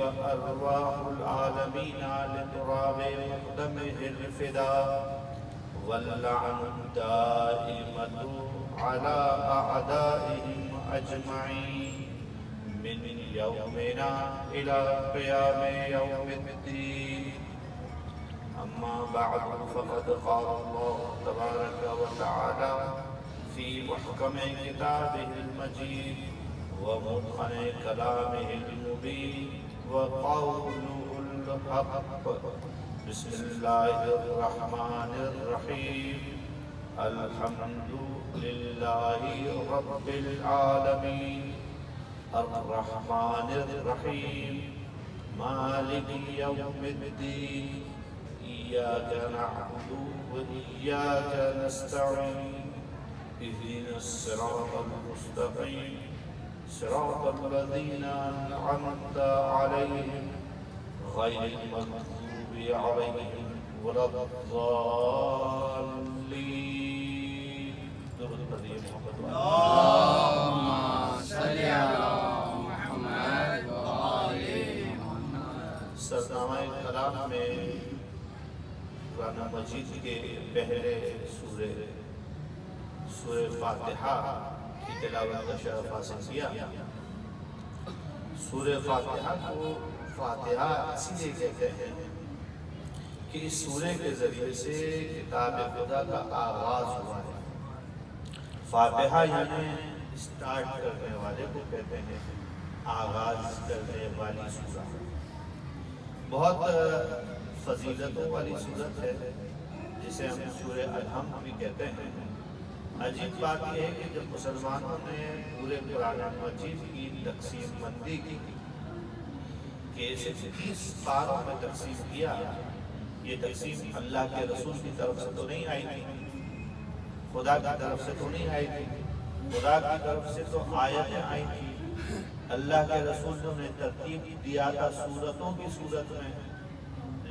وأرواح العالمين لتراب مقدمه الفداء واللعن الدائمة على أعدائهم أجمعين من يومنا إلى قيام يوم الدين. أما بعد فقد قال الله تبارك وتعالى في محكم كتابه المجيد ومتقن كلامه المبين وقوله الحق. بسم الله الرحمن الرحيم. الحمد لله رب العالمين الرحمن الرحيم مالك يوم الدين. إياك نعبد وإياك نستعين. اهدنا الصراط المستقيم صراط الذين أنعمت عليهم غير المغضوب عليهم ولا الضالين. درود پر محمد اللهم صل على محمد وآل محمد. سرنامہ کلام میں قرآن مجید کے پہلے سورہ فاتحہ کی تلاوت کا شرف حاصل کیا. سورہ فاتحہ کو فاتحہ اسی لیے کہتے ہیں کہ اس سورہ کے ذریعے سے کتاب خدا کا آغاز ہوا ہے. فاتحہ یعنی اسٹارٹ کرنے والے کو کہتے ہیں، آغاز کرنے والی سورہ. بہت فضیلتوں والی سورت ہے جسے ہم سورہ الحمد بھی کہتے ہیں. عجیب بات یہ ہے کہ جب مسلمانوں نے پورے قرآن مجید کی تقسیم بندی کی کہ اسے 30 پاروں میں تقسیم کیا، یہ تقسیم اللہ کے رسول کی طرف سے تو نہیں آئی تھی، خدا کی طرف سے تو نہیں آئی تھی. خدا کی طرف سے تو آیتیں آئی تھی. اللہ کے رسول نے ترتیب دیا تھا سورتوں کی صورت میں.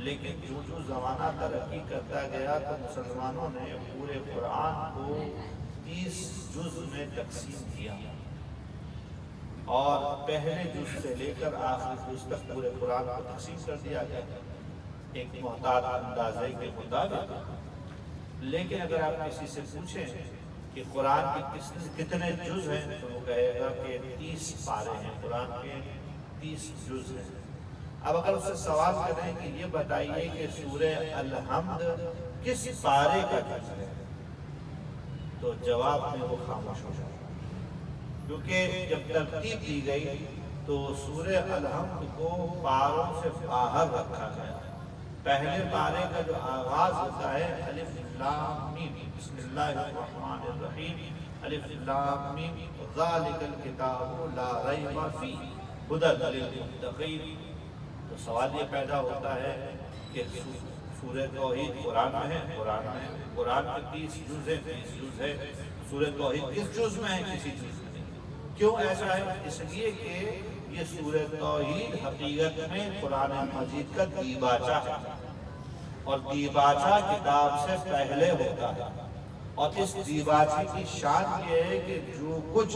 لیکن جو زمانہ ترقی کرتا گیا تو مسلمانوں نے پورے قرآن کو 30 جز میں تقسیم کیا اور پہلے جز سے لے کر آخری جز تک پورے قرآن کو تقسیم کر دیا گیا ایک محتاط اندازے کے مطابق. لیکن اگر آپ کسی سے پوچھیں کہ قرآن کے کتنے جز ہیں تو وہ کہے گا کہ 30 پارے ہیں، قرآن کے 30 جز ہیں. اب اگر اس سے سوال کریں کہ یہ بتائیے کہ سورہ الحمد کس پارے کا جز ہے تو جواب میں وہ خاموش ہو جائے، کیونکہ جب ترتیب دی گئی تو سورہ الحمد کو پاروں سے باہر رکھا گیا. پہلے پارے کا جو آغاز ہوتا ہے الف لام میم، بسم اللہ الرحمن الرحیم، الف لام میم ذالک الکتاب لا ریب فیہ ھدی للمتقین. تو سوال یہ پیدا ہوتا ہے کہ سورہ توحید قرآن میں ہے، قرآن کے 30 جز ہیں، 30 جز ہے. سورہ توحید کس جز میں ہے؟ کسی جز میں نہیں. کیوں ایسا ہے؟ اس لیے کہ یہ سورہ توحید حقیقت میں قرآن مجید کا دیباچہ ہے اور دیباچہ کتاب سے پہلے ہوتا ہے. اور اس دیباچے کی شان یہ ہے کہ جو کچھ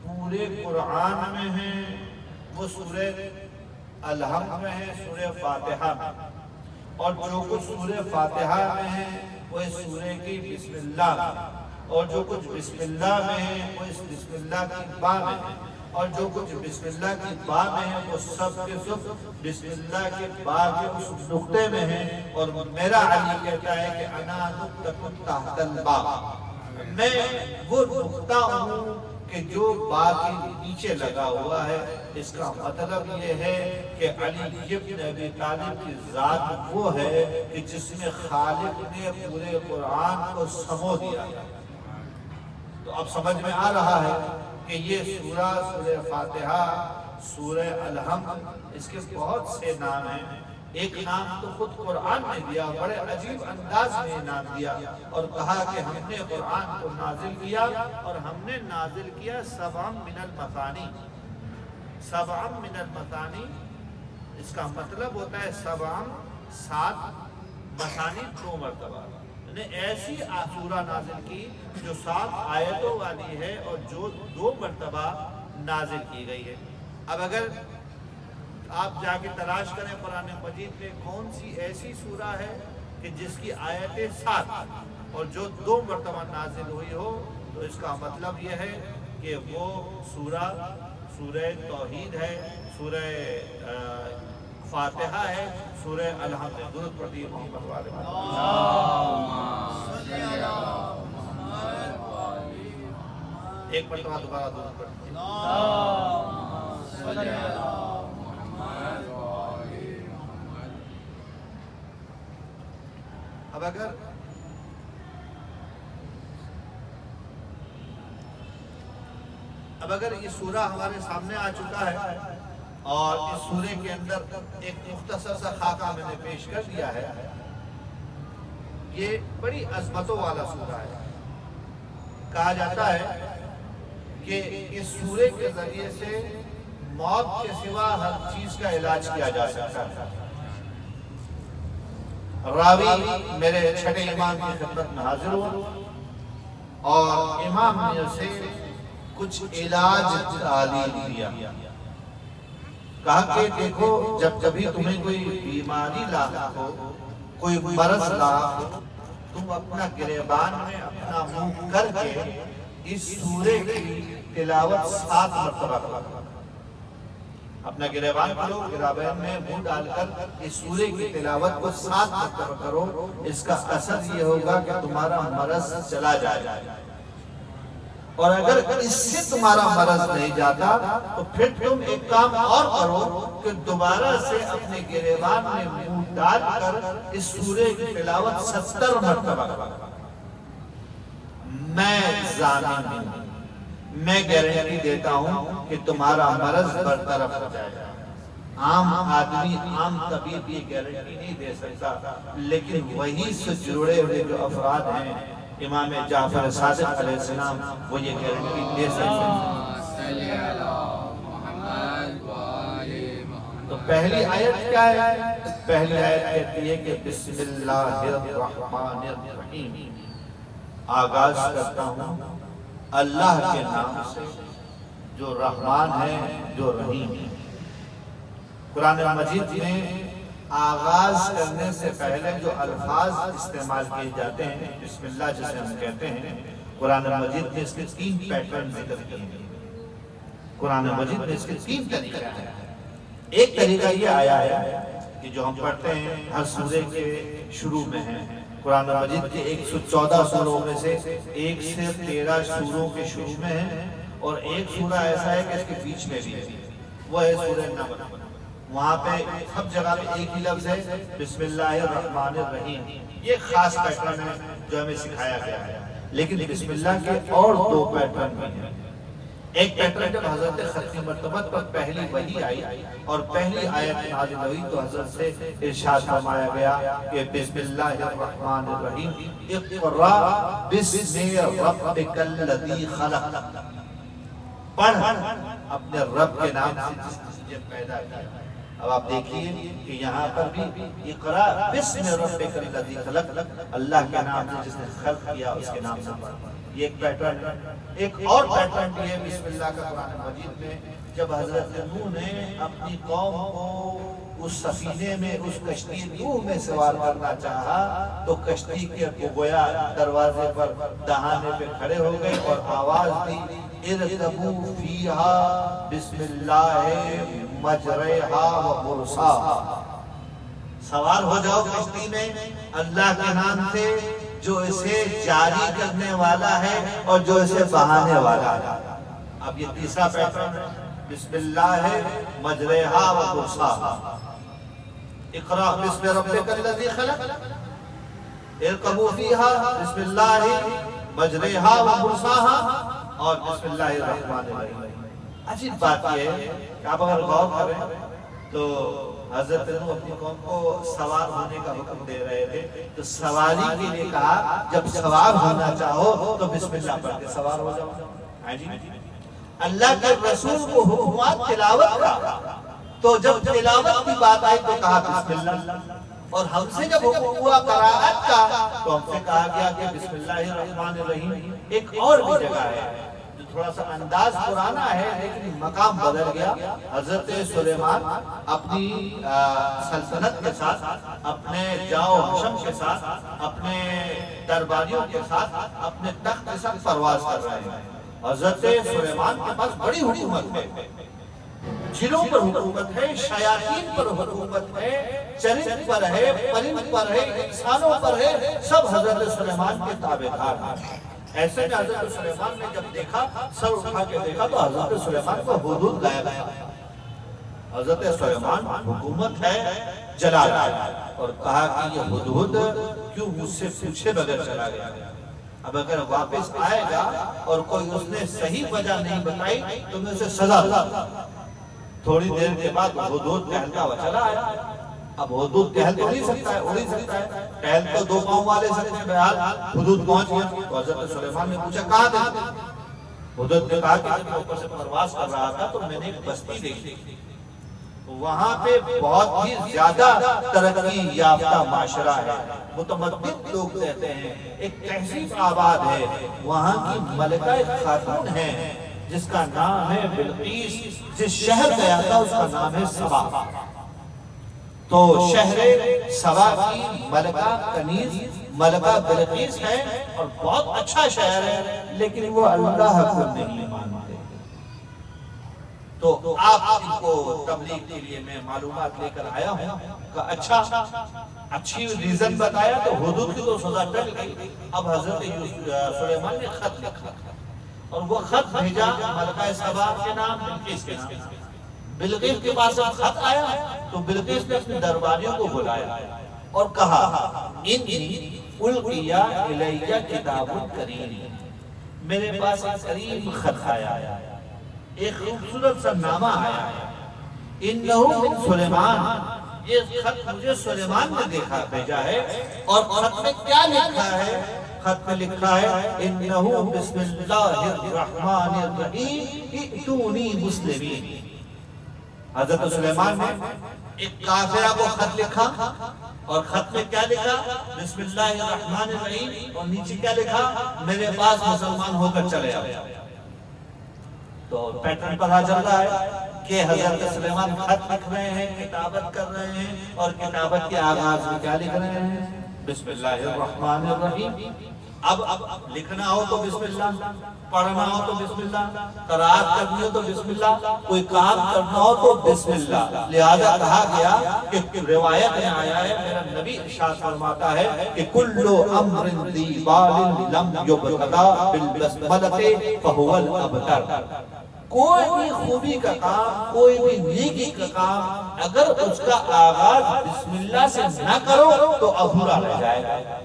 پورے قرآن میں ہے وہ سورہ الحمد میں ہے، سورہ فاتحہ میں، اور جو کچھ سورہ فاتحہ میں ہے وہ اس سورہ کی بسم اللہ میں، اور جو کچھ بسم اللہ میں ہے وہ اس بسم اللہ کی با میں ہے، اور جو کچھ بسم اللہ کی با میں ہے وہ سب کے سب بسم اللہ کے با کے اس نقطے میں ہے. اور میرا علی کہتا ہے کہ انا نقطۃ تحت البا، میں وہ نقطہ ہوں کہ جو با کے نیچے لگا ہوا ہے. اس کا مطلب یہ ہے کہ علی ابن ابی طالب کی ذات وہ ہے کہ جس میں خالق نے پورے قرآن کو سمو دیا. تو اب سمجھ میں آ رہا ہے کہ یہ سورہ فاتحہ، سورہ الحمد، اس کے بہت سے نام ہیں. ایک نام تو خود قرآن نے دیا، بڑے عجیب انداز میں نام دیا اور کہا کہ ہم نے قرآن کو نازل کیا اور ہم نے نازل کیا سبعا من المثانی. سبعا من المثانی اس کا مطلب ہوتا ہے 7 مثانی 2 مرتبہ. نے ایسی سورہ نازل کی جو 7 آیتوں والی ہے اور جو 2 مرتبہ نازل کی گئی ہے. اب اگر آپ جا کے تلاش کریں قرآن مجید میں کون سی ایسی سورہ ہے کہ جس کی آیتیں 7 اور جو 2 مرتبہ نازل ہوئی ہو، تو اس کا مطلب یہ ہے کہ وہ سورہ توحید ہے، سورہ فاتحہ ہے، سورہ الحمد، درود پڑھیے محمد والے ایک مرتبہ دوبارہ درود پڑھیے۔ اب اگر یہ سورہ ہمارے سامنے آ چکا ہے اور اس سورے کے اندر ایک مختصر سا خاکہ میں نے پیش کر دیا ہے، یہ بڑی عظمتوں والا سورہ ہے۔ کہا جاتا ہے کہ اس سورے کے ذریعے سے موت کے سوا ہر چیز کا علاج کیا جا سکتا ہے۔ راوی میرے چھٹے امام کی خدمت میں حاضر ہوا اور امام نے اسے کچھ علاج تعلیم دیا۔ کہا کہ دیکھو، جب کبھی تمہیں کوئی بیماری لاحق ہو، کوئی مرض لاحق ہو، تم اپنا گریبان میں اپنا منہ کر کے اس سورے کی تلاوت 7 مرتبہ کرو۔ اپنا گریبان کرو، گریبان میں منہ ڈال کر اس سورے کی تلاوت کو 7 مرتبہ کرو۔ اس کا اثر یہ ہوگا کہ تمہارا مرض چلا جائے، اور اگر اس سے تمہارا مرض نہیں جاتا تو پھر تم ایک کام اور کرو کہ دوبارہ سے اپنے گریبان میں منہ ڈال کر اس سورے کی تلاوت 70 مرتبہ کرو۔ میں ضامن ہوں، میں گارنٹی دیتا ہوں کہ تمہارا مرض برطرف ہو جائے گا۔ عام آدمی، عام طبیب یہ گارنٹی نہیں دے سکتا، لیکن وہی سے جڑے ہوئے جو افراد ہیں، امام جعفر صادق علیہ السلام، وہ یہ گارنٹی دے سکتے ہیں۔ تو پہلی آیت کیا ہے؟ پہلی آیت کہتی ہے کہ بسم اللہ الرحمن الرحیم، آغاز کرتا ہوں اللہ کے نام سے جو رحمان ہے، جو رحیم ہے۔ قرآن مجید میں آغاز کرنے سے پہلے جو الفاظ استعمال کیے جاتے ہیں، بسم اللہ جسے ہم کہتے ہیں، قرآن مجید میں اس کے 3 پیٹرن ذکر کیے ہیں۔ قرآن مجید میں اس کے 3 طریقے ہیں۔ ایک طریقہ یہ آیا ہے کہ جو ہم پڑھتے ہیں ہر سورے کے شروع میں ہیں۔ قرآن مجید کے 114 سوروں میں سے 1 سے 13 سوروں کے شروع میں ہیں، اور ایک سورہ ایسا ہے کہ اس کے بیچ میں بھی ہے، وہ ہے سورہ نمل۔ وہاں پہ سب جگہ پہ ایک ہی لفظ ہے، بسم اللہ الرحمن الرحیم۔ یہ خاص پیٹرن ہے جو ہمیں سکھایا گیا ہے، لیکن بسم اللہ کے اور 2 پیٹرن بھی ہیں۔ ایک پیٹرن جب حضرت ختم مرتبت پر پہلی وحی آئی اور پہلی آیت نازل ہوئی تو حضرت سے ارشاد فرمایا گیا کہ بسم اللہ الرحمن الرحیم، اقرا بسم ربک الذی خلق، پڑھ اپنے رب کے نام سے جس نے تجھے پیدا کیا۔ اب آپ دیکھیے کہ یہاں پر بھی اقرا بسم ربک الذی خلق، اللہ کے نام سے جس نے خلق کیا اس کے نام سے پڑھ۔ یہ ایک پیٹرن ہے۔ ایک اور پیٹرن بھی ہے بسم اللہ کا قرآن مجید میں۔ جب حضرت نوح نے اپنی قوم کو اس سفینے میں، اس کشتی نوح میں سوار کرنا چاہا تو کشتی کے گویا دروازے پر دہانے پہ کھڑے ہو گئے اور آواز دی، ارکبوا فیہا بسم اللہ مجریہا و مرساہا، سوار ہو جاؤ کشتی میں اللہ کے نام سے جو اسے جاری کرنے والا ہے اور جو اسے بہانے والا ہے۔ اب یہ تیسرا پیٹرن ہے، بسم اللہ مجریہا و مرساہا، اقرا بسم ربک الذی خلق، ارکبوا فیہا بسم اللہ مجریہا و مرساہا، اور بسم اللہ الرحمن الرحیم۔ عجیب بات یہ ہے کہ آپ اگر غور کریں تو حضرت نوح اپنی قوم کو سوار ہونے کا حکم دے رہے تھے، تو سواری کے لیے کہا جب سوار ہونا چاہو تو بسم اللہ پڑھ کے سوار ہو جاؤ۔ اللہ کے رسول کو حکمات تلاوت کا، تو جب تلاوت کی بات آئی تو کہا بسم اللہ، اور ہم سے جب حکم ہوا قرائت کا تو ہم سے کہا گیا کہ بسم اللہ الرحمن الرحیم۔ ایک اور بھی جگہ ہے تھوڑا سا انداز پرانا ہے لیکن مقام بدل گیا. حضرت سلیمان اپنی سلطنت کے ساتھ، اپنے جاؤ حشم کے ساتھ، اپنے درباریوں کے ساتھ، اپنے تخت کے ساتھ پرواز کر رہے ہیں. حضرت سلیمان کے پاس بڑی حکومت ہے، جنوں پر حکومت ہے، شیاطین پر حکومت ہے، چرند پر ہے، پرند پر ہے، انسانوں پر ہے، سب حضرت سلیمان کے تابعدار ہیں. ایسے میں حضرت سلیمان نے جب دیکھا، سر اٹھا کے دیکھا تو حضرت سلیمان کو ہدہد غائب ہے. حضرت سلیمان حکومت ہے جلال ہے، اور کہا کہ یہ ہدہد کیوں مجھ سے پوچھے بغیر چلا گیا؟ اب اگر واپس آئے گا اور کوئی اس نے صحیح وجہ نہیں بتائی تو میں اسے سزا دوں. تھوڑی دیر کے بعد ہدہد ٹہلتا ہوا چلا آیا. اب ہدہد ٹہل تو نہیں سکتا ہے، اڑ ہی سکتا ہے، ٹہل تو دو پاؤں والے سکتے ہیں. بہرحال ہدہد پہنچ گیا تو حضرت سلیمان نے پوچھا کہاں تھے؟ ہدہد نے کہا کہ جب میں اوپر سے پرواز کر رہا تھا تو میں نے ایک بستی دیکھی، وہاں پہ بہت ہی زیادہ ترقی یافتہ معاشرہ ہے، متمدن لوگ رہتے ہیں، ایک تہذیب آباد ہے. وہاں کی ملکہ ایک خاتون ہے جس کا نام ہے بلقیس. جس شہر گیا تھا اس کا نام ہے سبا. تو شہر سبا کی ملکہ کنیز ملکہ بلقیس ہے اور بہت اچھا شہر ہے، لیکن وہ اللہ کو نہیں مانتے. تو آپ ان کو تبلیغ کے لیے میں معلومات لے کر آیا ہوں کہ اچھا اچھی ریزن بتایا تو ہدہد کی تو سزا ٹل گئی. اب حضرت سلیمان نے خط لکھا اور وہ خط بھیجا ملکہ سبا کے نام، بلقیس کے نام. بلقیس کے پاس جب خط آیا تو بلقیس نے اپنے درباریوں کو بلایا اور کہا انی القی الیہ کتاب کریم، میرے پاس ایک کریم خط آیا ہے، ایک خوبصورت سا نامہ آیا ہے. انہو من سلیمان، یہ خط مجھے سلیمان نے دیکھا بھیجا ہے. اور خط میں کیا لکھا ہے؟ خط میں لکھا ہے انہو بسم اللہ الرحمن الرحیم ائتونی مسلمین. حضرت سلیمان نے ایک کافرہ کو خط لکھا اور خط میں کیا لکھا؟ بسم اللہ الرحمن الرحیم، اور نیچے کیا لکھا؟ میرے پاس مسلمان ہو کر چلے آؤ. تو پیٹرن پتہ چل رہا ہے کہ حضرت سلیمان خط لکھ رہے ہیں، کتابت کر رہے ہیں، اور کتابت کے آغاز میں کیا لکھ رہے ہیں؟ بسم اللہ الرحمن الرحیم. اب لکھنا ہو تو بسم اللہ، پڑھنا ہو تو بسم اللہ، قرات کرنی ہو تو بسم اللہ، کوئی کام کرنا ہو تو بسم اللہ. لہذا کہا گیا کہ روایت میں آیا ہے، میرا نبی ارشاد فرماتا ہے کہ کل امر ذی بال لم یبتدا بالبسملۃ فهو الابتر. کوئی بھی خوبی کا کام، کوئی بھی نیکی کا کام اگر اس کا آغاز بسم اللہ سے نہ کرو تو ادھورا رہ جائے گا.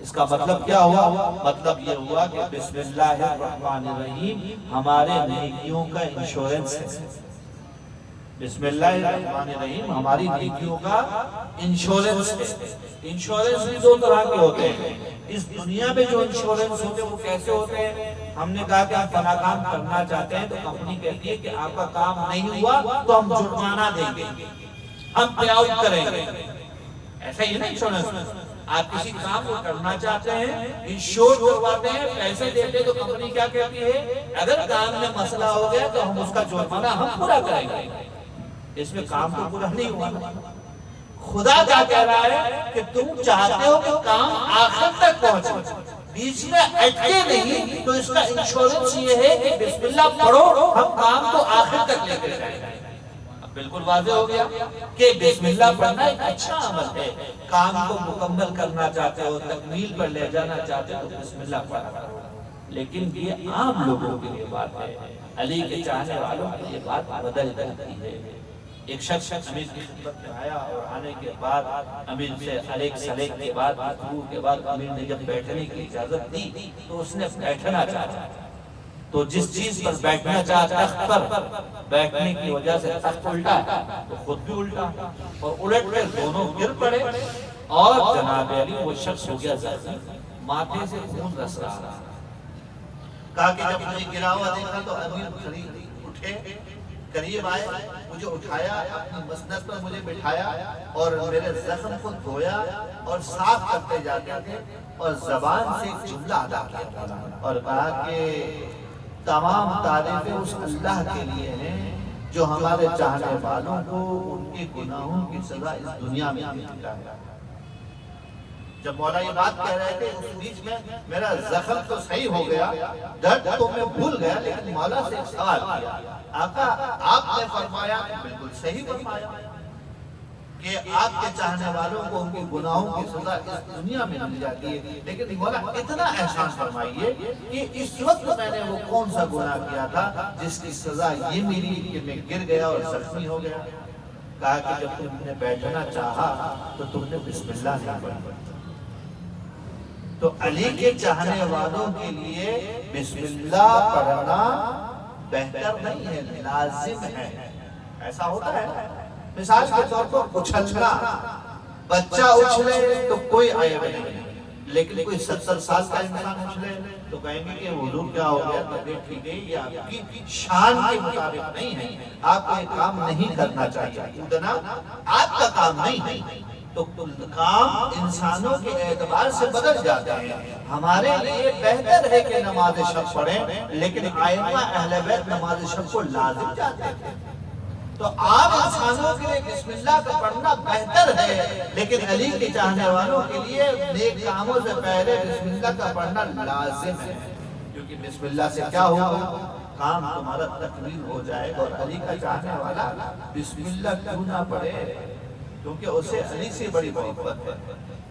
اس کا مطلب کیا ہوا؟ مطلب یہ ہوا کہ بسم اللہ الرحمن الرحیم ہمارے نیکیوں کا انشورنس ہے. بسم اللہ الرحمن الرحیم ہماری نیکیوں کا انشورنس ہے. انشورنس بھی دو طرح کے ہوتے ہیں. اس دنیا میں جو انشورنس ہوتے ہیں وہ کیسے ہوتے ہیں؟ ہم نے کہا کہ آپ فلاں کام کرنا چاہتے ہیں تو کمپنی کہتی ہے کہ آپ کا کام نہیں ہوا تو ہم جرمانہ دیں گے، ہم پے آؤٹ کریں گے. ایسا ہی ہے نا انشورنس. آپ کسی کام کو کرنا چاہتے ہیں، انشور کرواتے ہیں، پیسے دیتے تو کمپنی کیا کہتی ہے؟ اگر کام میں مسئلہ ہو گیا تو ہم اس کا جرمانہ ہم پورا کریں گے. اس میں کام تو پورا نہیں ہوا. خدا کیا کہہ رہا ہے کہ تم چاہتے ہو کہ کام آخر تک پہنچے، بیچ میں اٹکے نہیں، تو اس کا انشورنس یہ ہے کہ بسم اللہ پڑھو، ہم کام کو آخر تک لے کے جائیں گے. بالکل واضح ہو گیا کہ بسم اللہ پڑھنا ایک اچھا عمل ہے. کام کو مکمل کرنا چاہتے ہو، تکمیل پر لے جانا چاہتے ہو تو بسم اللہ پڑھا کرو. لیکن یہ عام لوگوں کے لیے بات ہے، علی کے چاہنے والوں کے لیے بات بدل جاتی ہے. ایک شخص امیر کی خدمت میں آیا اور آنے کے بعد امیر سے علیک سلیک کے بعد گفتگو کے بعد امیر نے جب بیٹھنے کی اجازت دی تو اس نے بیٹھنا چاہا. تو جس چیز پر بیٹھنا چاہا تخت پر بیٹھنے کی وجہ سے تخت الٹا تو خود بھی الٹا اور الٹ کر دونوں گر پڑے اور جناب علی وہ شخص ہو گیا زخمی، ماتھے سے خون رس رہا تھا. کہا کہ جب مجھے گرا ہوا دیکھا تو امیر کھڑی اٹھے قریب آئے، مجھے اٹھایا، اپنی مسند پر مجھے بٹھایا اور میرے زخم کو دھویا اور صاف کرتے جاتے تھے، اور زبان سے ایک جملہ ادا کیا اور کہا کہ تمام تعریفیں اس اللہ کے لیے ہیں جو ہمارے چاہنے والوں کو ان کے گناہوں کی سزا اس دنیا میں دیتا ہے۔ جب مولا یہ بات کہہ رہے تھے، اس بیچ میں میرا زخم تو صحیح ہو گیا، درد تو میں بھول گیا، لیکن مولا سے ایک سوال کیا، آقا آپ نے فرمایا، بالکل صحیح فرمایا کہ آپ کے چاہنے والوں کو ان کے گناہوں کی سزا اس دنیا میں مل جاتی ہے، لیکن مولا اتنا احسان فرمائیے کہ اس وقت میں نے وہ کون سا گناہ کیا تھا جس کی سزا یہ ملی کہ میں گر گیا اور زخمی ہو گیا؟ کہا کہ جب تم نے بیٹھنا چاہا تو تم نے بسم اللہ نہیں پڑھی۔ تو علی کے چاہنے والوں کے لیے بسم اللہ پڑھنا بہتر نہیں ہے، لازم ہے۔ ایسا ہوتا ہے مثال کے طور پر اچھلنا، بچہ اچھلے تو کوئی عیب نہیں، لیکن کوئی 70 سال کا انسان اچھلے تو کہیں گے کہ حضور کیا ہو گیا، طبیعت ٹھیک ہے، یہ آپ کی شان کے مطابق نہیں ہے، آپ کو یہ کام نہیں کرنا چاہیے، اتنا آپ کا کام نہیں ہے۔ تو کام انسانوں کے اعتبار سے بدل جاتے ہیں۔ ہمارے لیے بہتر ہے کہ نماز شب پڑھیں، لیکن ائمہ اہل بیت نماز شب کو لازم جاتے ہیں۔ تو عام انسانوں کے لیے بسم اللہ کا پڑھنا بہتر ہے، لیکن علی کے چاہنے والوں کے لیے نیک کاموں سے پہلے بسم اللہ کا پڑھنا لازم ہے، کیونکہ بسم اللہ سے کیا ہوگا، کام تمہارا تکمیل ہو جائے گا۔ اور علی کا چاہنے والا بسم اللہ کیوں نہ پڑھے، کیونکہ اسے علی سے بڑی محبت ہے۔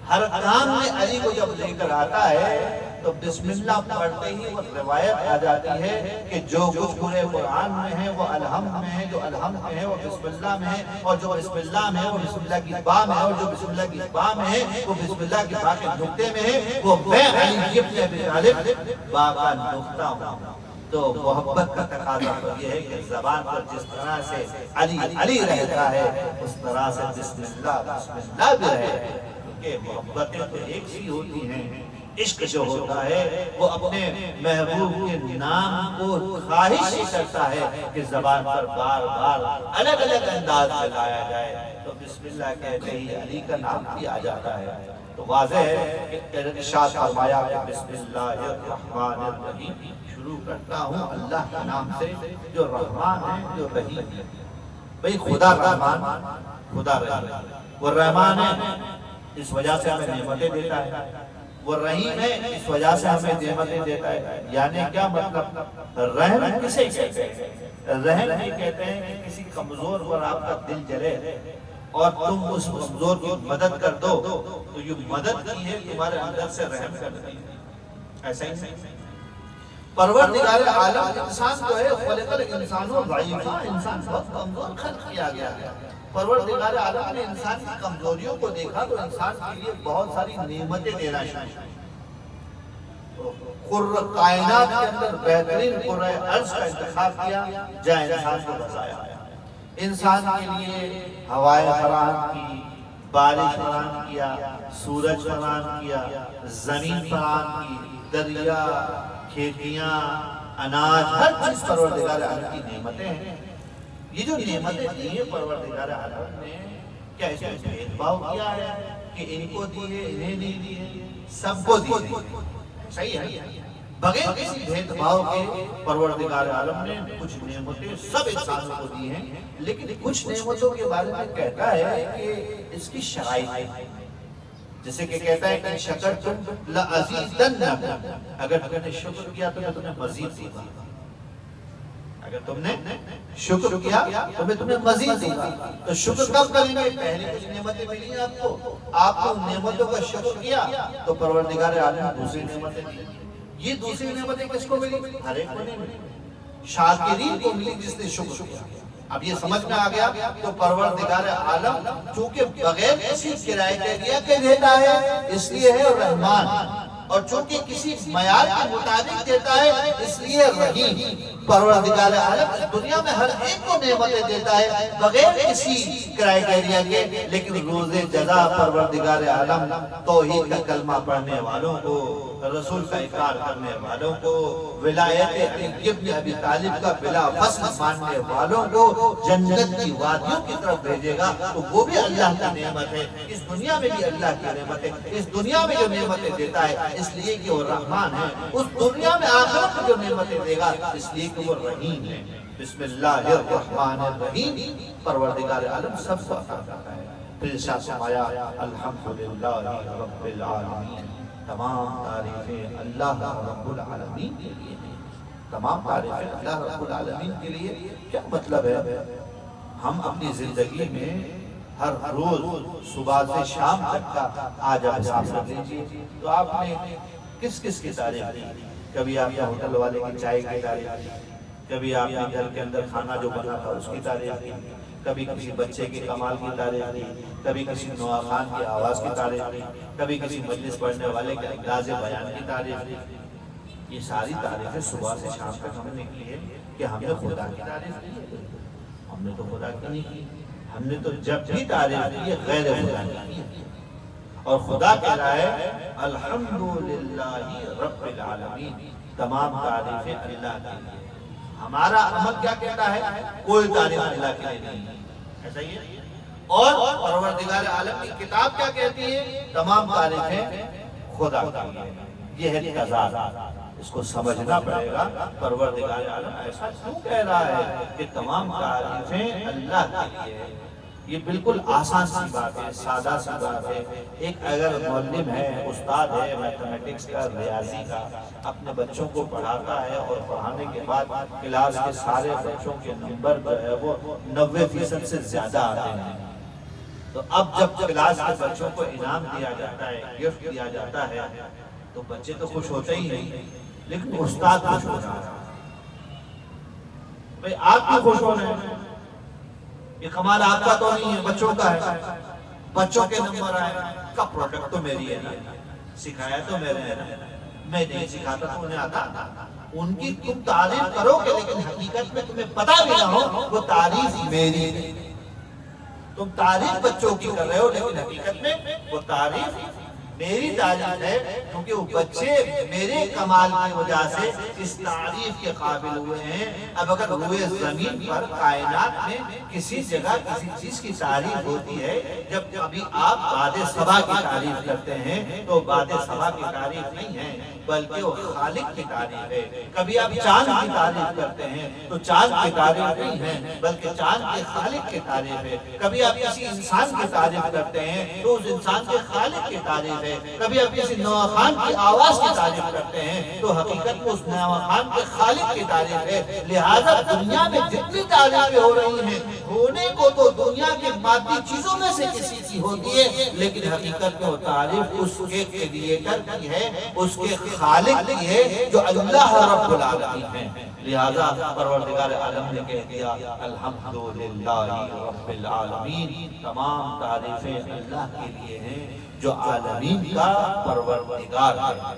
ہر کام میں علی کو جب لے کر آتا ہے تو بسم اللہ پڑھتے ہی وہ روایت آ جاتی ہے کہ جو کچھ پورے قرآن میں ہے وہ الحمد میں ہے، جو الحمد میں ہے وہ بسم اللہ میں ہے، اور جو بسم اللہ میں ہے وہ بسم اللہ کی با میں ہے، اور جو بسم اللہ کی با میں ہے وہ بسم اللہ کی با کے نقطے میں ہے، وہ میں علی ابن ابی طالب با کا نقطہ ہوں۔ تو محبت کا تقاضا یہ ہے کہ زبان پر جس طرح سے علی علی رہتا ہے اس طرح سے بسم اللہ بھی رہے، کیونکہ محبتیں تو ایک سی ہوتی ہیں۔ عشق جو ہوتا ہے وہ اپنے محبوب کے نام کو خواہش ہی کرتا ہے کہ زبان پر بار بار الگ الگ انداز میں لایا جائے، تو بسم اللہ کہتے ہی علی کا نام بھی آ جاتا ہے۔ تو واضح ہے کہ ارشاد فرمایا کہ بسم اللہ الرحمن الرحیم، شروع کرتا ہوں اللہ کے نام سے جو رحمان ہے جو رحیم ہے۔ بھئی خدا رحمان، خدا رحیم، وہ رحمان ہے اس وجہ سے ہمیں نعمتیں دیتا ہے، وہ رحیم ہے اس وجہ سے ہمیں نعمتیں دیتا ہے۔ یعنی کیا مطلب، رحم کسے کہتے ہیں؟ رحم یہ کہتے ہیں کہ کسی کمزور پر آپ کا دل جلے اور تم اس کمزور کی مدد کر دو، تو یہ مدد کی ہے تمہارے اندر سے رحم کر دی، ایسا ہی نہیں۔ پروردگار عالم انسان جو ہے خلق الانسان ضعیفا، انسان بہت کمزور خلق کیا گیا ہے۔ پروردگار عالم نے انسان کی کمزوریوں کو دیکھا تو انسان کے لیے بہت ساری نعمتیں دینا شروع کی۔ کائنات کے اندر بہترین قرۂ ارض کا انتخاب کیا، جہاں انسان کو بسایا۔ انسان کے لیے ہوائیں فراہم کی، بارش فراہم کیا، سورج فراہم کیا، زمین فراہم کی، دریا، کھیتیاں، اناج، ہر چیز پروردگار عالم کی نعمتیں ہیں۔ یہ جو نعمتیں دی ہیں پروردگار عالم نے، کیا اس میں بھید بھاؤ کیا ہے کہ ان کو دی ہے انہیں نہیں دی ہے؟ سب کو دی ہے، صحیح ہے۔ بغیر کسی بھید بھاؤ کے پروردگار عالم نے کچھ نعمتیں سب انسانوں کو دی ہیں، لیکن کچھ نعمتوں کے بارے میں کہتا ہے کہ اس کی شرائط ہے، جیسے کہ کہتا ہے کہ شکرتم لأزیدنکم، اگر تم نے شکر کیا تو میں تمہیں مزید دوں گا، اگر تم نے شکر کیا تو میں تمہیں مزید دوں گا۔ تو شکر کب کریں گے؟ پہلے کچھ نعمتیں ملی ہیں آپ کو نعمتوں کا شکر کیا تو پروردگار عالم نے دوسری نعمتیں دی۔ یہ دوسری نعمتیں کس کو ملی؟ ہر ایک کو نہیں ملی، شاکرین کو ملی جس نے شکر کیا۔ اب یہ سمجھ میں آ گیا تو پروردگار عالم چونکہ بغیر کسی کرائے کے دیا کہ دیتا ہے اس لیے ہے رحمان، اور چونکہ کسی معیار کے مطابق دیتا ہے اس لیے رحیم۔ پروردگار عالم اس دنیا میں ہر ایک کو نعمتیں دیتا ہے بغیر کسی کرائیٹیریا کے، لیکن روز جزا پروردگار عالم توحید کا کلمہ پڑھنے والوں کو، رسول کا اقرار کرنے والوں کو، ولایت علی بن ابی طالب کا بلا فصل ماننے والوں کو جنت کی وادیوں کی طرف بھیجے گا، تو وہ بھی اللہ کی نعمت ہے۔ اس دنیا میں بھی اللہ کی نعمت ہے، اس دنیا میں جو نعمتیں دیتا ہے اس لیے کہ وہ رحمان ہے، اس دنیا میں آخرت میں جو نعمتیں دے گا اس لیے کہ وہ رحیم ہے۔ بسم اللہ الرحمن الرحیم، پروردگار عالم سب کو عطا کرتا ہے۔ پھر ارشاد فرمایا الحمدللہ رب العالمین، تمام تعریفیں اللہ رب العالمین کے لیے ہیں۔ تمام تعریفیں اللہ رب العالمین کے لیے کیا مطلب ہے؟ ہم اپنی زندگی میں ہر روز صبح سے شام تک کا آج آپ حساب کر لیجیے تو آپ نے کس کس کی تعریف کی؟ کبھی آپ نے ہوٹل والے کی چائے کی تعریف کی، کبھی آپ نے گھر کے اندر کھانا جو بنا تھا اس کی تعریف کی، کبھی کسی بچے کے کمال کی تعریف کی، کبھی کسی نواخوان کی آواز کی تعریف کی، کبھی کسی مجلس پڑھنے والے کے انداز بیان کی تعریف کی۔ یہ ساری تعریفیں صبح سے شام تک ہم نے کی ہے کہ ہم نے خدا کی تعریف کی ہے؟ ہم نے تو خدا کی نہیں کی، ہم نے تو جب بھی تعریف کی ہے غیر خدا کی ہے۔ اور خدا کہہ رہا ہے الحمدللہ رب العالمین، تمام تعریفیں اللہ کے لیے۔ ہمارا عمل کیا کہتا ہے؟ کوئی تعریف اللہ کے لیے نہیں، ایسا ہی ہے۔ اور پروردگار عالم کی کتاب کیا کہتی ہے؟ تمام تعریفیں خدا کے لیے۔ یہ ہے تضاد، اس کو سمجھنا پڑے گا۔ پروردگار عالم ایسا کیوں کہہ رہا ہے کہ تمام تعریفیں اللہ کے لیے؟ یہ بالکل آسان سی بات ہے، سادہ سی بات ہے۔ ایک اگر معلم ہے، استاد ہے میتھمیٹکس کا، ریاضی کا، اپنے بچوں کو پڑھاتا ہے اور پڑھانے کے بعد کلاس کے سارے بچوں کے نمبر جو ہے وہ 90% سے زیادہ آتے ہیں، تو اب جب کلاس کے بچوں کو انعام دیا جاتا ہے، گفٹ دیا جاتا ہے، تو بچے تو خوش ہوتے ہی نہیں، لیکن استاد خوش ہو رہا ہے۔ بھئی آپ بھی خوش ہو رہے ہیں، یہ کمال آپ کا تو نہیں ہے، بچوں کا ہے۔ بچوں کے نمبر آئے کا پروڈکٹ تو میری ہے، سکھایا تو میرے ہے، میں نہیں سکھاتا تو انہیں آتا۔ ان کی تم تعریف کرو گے لیکن حقیقت میں تمہیں پتا بھی نہ ہو وہ تعریف میری ہے۔ تم تعریف بچوں کی کر رہے ہو لیکن حقیقت میں وہ تعریف میری تعریف ہے، کیونکہ وہ بچے میرے کمال کی وجہ سے اس تعریف کے قابل ہوئے ہیں۔ اب اگر روئے زمین پر کائنات میں کسی جگہ کسی چیز کی تعریف ہوتی ہے، جب ابھی آپ باد صبا کی تعریف کرتے ہیں تو باد صبا کی تعریف نہیں ہے بلکہ وہ خالق کی تعریف ہے۔ کبھی آپ چاند کی تعریف کرتے ہیں تو چاند کی تعریف نہیں ہے بلکہ چاند کے خالق کی تعریف ہے۔ کبھی آپ کسی انسان کی تعریف کرتے ہیں تو اس انسان کے خالق کی تعریف ہے۔ کبھی آپ کسی نواخوان کی آواز کی تعریف کرتے ہیں تو حقیقت میں اس نواخوان کے خالق کی تعریف ہے۔ لہذا دنیا میں جتنی تعریفیں ہو رہی ہیں، ہونے کو تو دنیا کے مادی چیزوں میں سے کسی کی ہوتی ہے، لیکن حقیقت میں وہ تعریف اس کے کریٹر کی ہے، اس کے خالق کی ہے جو اللہ رب العالمین ہے۔ لہذا پروردگار عالم نے کہہ دیا الحمدللہ رب العالمین، تمام تعریفیں اللہ کے لیے ہیں جو عالمین کا پروردگار ہے۔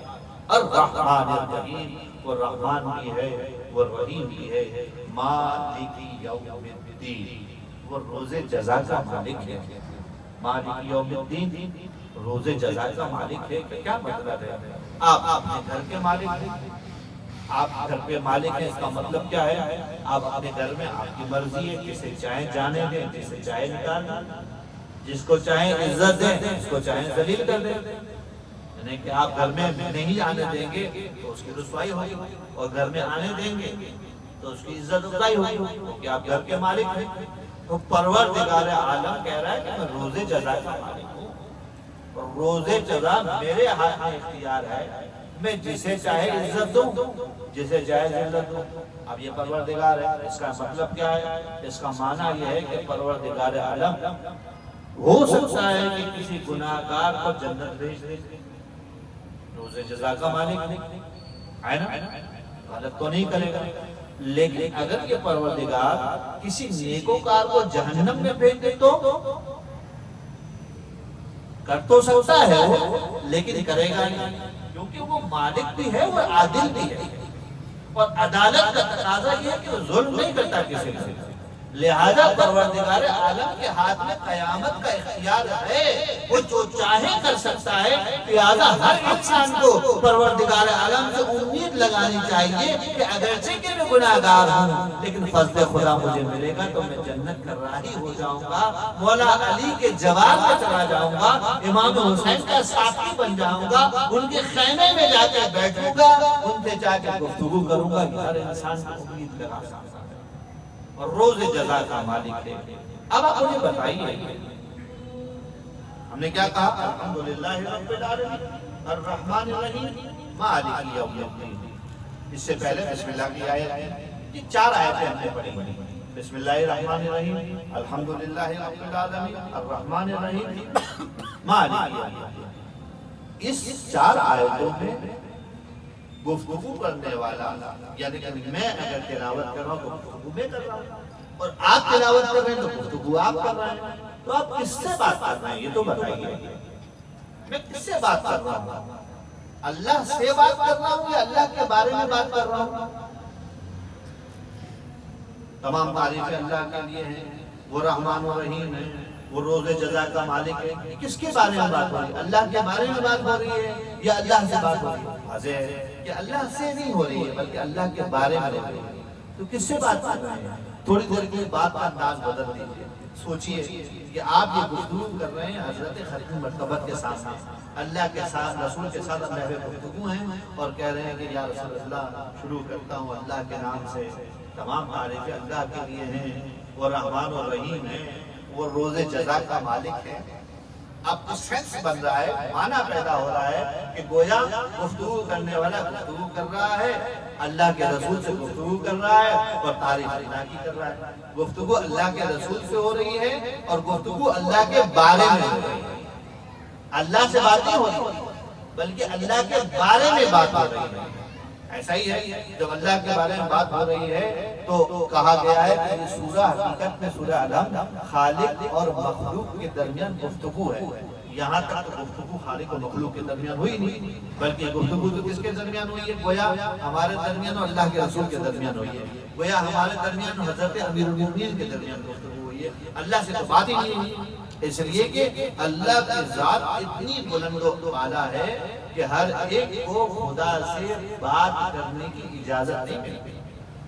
الرحمن الرحیم، وہ رحمان بھی ہے وہ رحیم بھی ہے۔ مالک یوم الدین، وہ روز جزا کا مالک ہے۔ مالک یوم الدین، روز جزا کا مالک ہے۔ کیا مطلب ہے؟ آپ اپنے گھر کے مالک ہیں، آپ گھر پہ مالک ہیں، اس کا مطلب کیا ہے؟ آپ اپنے گھر میں آپ کی مرضی ہے، کسے چاہیں جانے دیں، جسے چاہیں نکال دیں، جس کو چاہیں عزت دیں، جس کو چاہیں ذلیل کر دیں۔ یعنی کہ آپ گھر میں نہیں جانے دیں گے تو اس کی رسوائی ہوگی، اور گھر میں آنے دیں گے تو اس کی عزت افزائی ہوگی، کیونکہ آپ گھر کے مالک ہیں۔ تو پروردگار عالم کہہ رہا ہے کہ میں روز جزا کا مالک ہوں، اور روز جزا میرے ہاتھ میں اختیار ہے، میں جسے چاہے عزت دوں، جسے چاہے ذلت دوں۔ اب یہ پروردگار ہے، اس کا مطلب کیا ہے؟ اس کا معنی یہ ہے کہ پروردگار عالم ہو سکتا ہے کہ کسی گناہگار کو جنت بھیج دے، روز جزا کا مالک ہے نا، غلط تو نہیں کرے گا۔ لیکن اگر یہ پروردگار کسی نیکوکار کو جہنم میں بھیج دے تو کر تو سکتا ہے وہ، لیکن کرے گا نہیں، کیونکہ وہ مالک بھی ہے، وہ عادل بھی ہے۔ اور عدالت کا تقاضا یہ ہے کہ وہ ظلم نہیں کرتا کسی سے، لہذا پروردگار عالم کے ہاتھ میں قیامت کا اختیار ہے، وہ جو چاہے کر سکتا ہے، لہذا ہر انسان کو پروردگار عالم سے امید لگانی چاہیے کہ اگرچہ کہ میں گناہگار ہوں لیکن فضل خدا مجھے ملے گا تو میں جنت کا راہی ہو جاؤں گا، مولا علی کے جوار میں چلا جاؤں گا، امام حسین کا ساتھی بن جاؤں گا، ان کے خیمے میں جا کے بیٹھوں گا، ان سے جا کے گفتگو کروں گا کہ ہر انسان کو امید لگا سکتا اور روز جزا کا مالک ہے۔ اب آپ مجھے بتائیے، ہم نے کیا کہا؟ الحمدللہ رب العالمین الرحمن الرحیم مالک یوم الدین۔ اس سے پہلے بسم اللہ کی آیت، یہ 4 آیتیں ہم نے پڑھی، بسم اللہ الرحمن الرحیم الحمدللہ رب العالمین الرحمن الرحیم مالک یوم الدین۔ اس 4 آیتوں میں گفتگو کرنے والا، یعنی کہ میں اگر تلاوت کر رہا ہوں تو گفتگو میں کر رہا ہوں، اور آپ تلاوت کر رہے ہیں تو گفتگو آپ کر رہے ہیں، تو آپ کس سے بات کر رہے ہیں یہ تو بتائیے، میں کس سے بات کر رہا ہوں؟ اللہ سے بات کر رہا ہوں یا اللہ کے بارے میں بات کر رہا ہوں؟ تمام تعریفیں اللہ کے لیے ہیں، وہ رحمان و رحیم ہے، وہ روز جزا کا مالک ہے۔ کس کے بارے میں بات ہو رہی ہے؟ اللہ کے بارے میں بات ہو رہی ہے یا اللہ سے بات ہو رہی ہے؟ واضح ہے کہ اللہ سے نہیں ہو رہی ہے بلکہ اللہ کے بارے میں ہو رہی ہے، تو کس سے بات کر رہے ہیں؟ تھوڑی تھوڑی کوئی بات کا انداز بدل دیجیے، سوچئے کہ آپ یہ گفتگو کر رہے ہیں حضرت ختم مرتبت کے سامنے، اللہ کے ساتھ، رسول کے ساتھ اللہ گفتگو ہیں، اور کہہ رہے ہیں کہ یا رسول اللہ شروع کرتا ہوں اللہ کے نام سے، تمام تعریفیں اللہ کے لیے ہیں، وہ رحمان و رحیم ہے، وہ روز جزا کا مالک ہے۔ اب تو سینس بن رہا ہے، معنی پیدا ہو رہا ہے کہ گویا گفتگو کرنے والا گفتگو کر رہا ہے، اللہ کے رسول سے گفتگو کر رہا ہے اور تعریف اللہ کی کر رہا ہے۔ گفتگو اللہ کے رسول سے ہو رہی ہے اور گفتگو اللہ کے بارے میں ہو رہی ہے۔ اللہ سے بات نہیں ہو رہی بلکہ اللہ کے بارے میں بات ہو رہی ہے۔ ایسا ہی ہے، جب اللہ کے بارے میں بات ہو رہی ہے تو کہا گیا ہے کہ یہ سورہ حقیقت میں سورہ علم خالق اور مخلوق کے درمیان گفتگو ہے۔ یہاں تک تو گفتگو خالق اور مخلوق کے درمیان ہوئی نہیں، بلکہ گفتگو تو کس کے درمیان ہوئی ہے؟ گویا ہمارے درمیان اور اللہ کے رسول کے درمیان ہوئی ہے، گویا ہمارے درمیان اور حضرت امیر المومنین کے درمیان گفتگو ہوئی ہے۔ اللہ سے تو بات ہی نہیں ہوئی، اس لیے کہ اللہ کی ذات اتنی بلند و اعلیٰ ہے کہ ہر ایک کو خدا سے بات کرنے کی اجازت نہیں ملتی۔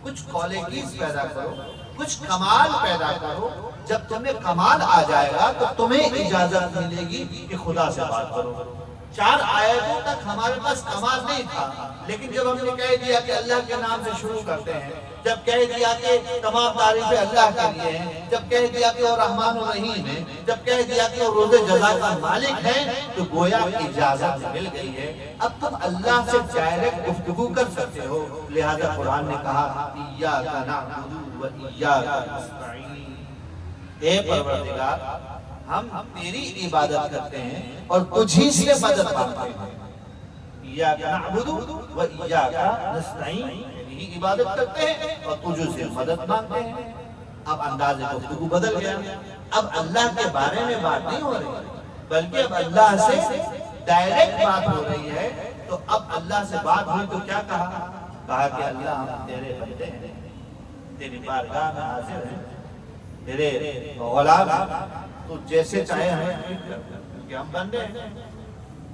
کچھ کوالٹیز پیدا کرو، کچھ کمال پیدا کرو، جب تمہیں کمال آ جائے گا تو تمہیں اجازت ملے گی کہ خدا سے بات کرو۔ 4 آیتوں تک ہمارے پاس کمال نہیں تھا، لیکن جب ہم نے کہہ دیا کہ اللہ کے نام سے شروع کرتے ہیں، جب کہہ دیا کہ تمام تعریفیں اللہ کے لیے ہیں، جب کہہ دیا کہ وہ رحمان و رحیم ہے، جب کہہ دیا کہ وہ روز جزا کا مالک ہے، تو گویا اجازت مل گئی ہے، اب تم اللہ سے ڈائریکٹ گفتگو کر سکتے ہو۔ لہذا قرآن نے کہا ایاک نعبد و ایاک نستعین، اے پروردگار ہم تیری عبادت کرتے ہیں اور تجھی سے مدد مانگتے ہیں۔ ایاک نعبد و ایاک نستعین، تیری عبادت کرتے ہیں اور تجھ سے مدد مانگتے ہیں۔ اب انداز گفتگو بدل گیا، اب اللہ کے بارے میں بات نہیں ہو رہی بلکہ اب اللہ سے ڈائریکٹ بات ہو رہی ہے۔ تو اب اللہ سے بات ہوئی تو کیا کہا؟ کہا کہ اللہ ہم تیرے بندے ہیں، تیری بارگاہ میں حاضر ہیں، تیرے غلام ہیں، تو جیسے چاہے ہمیں ٹریٹ کر کہ ہم بندے ہیں۔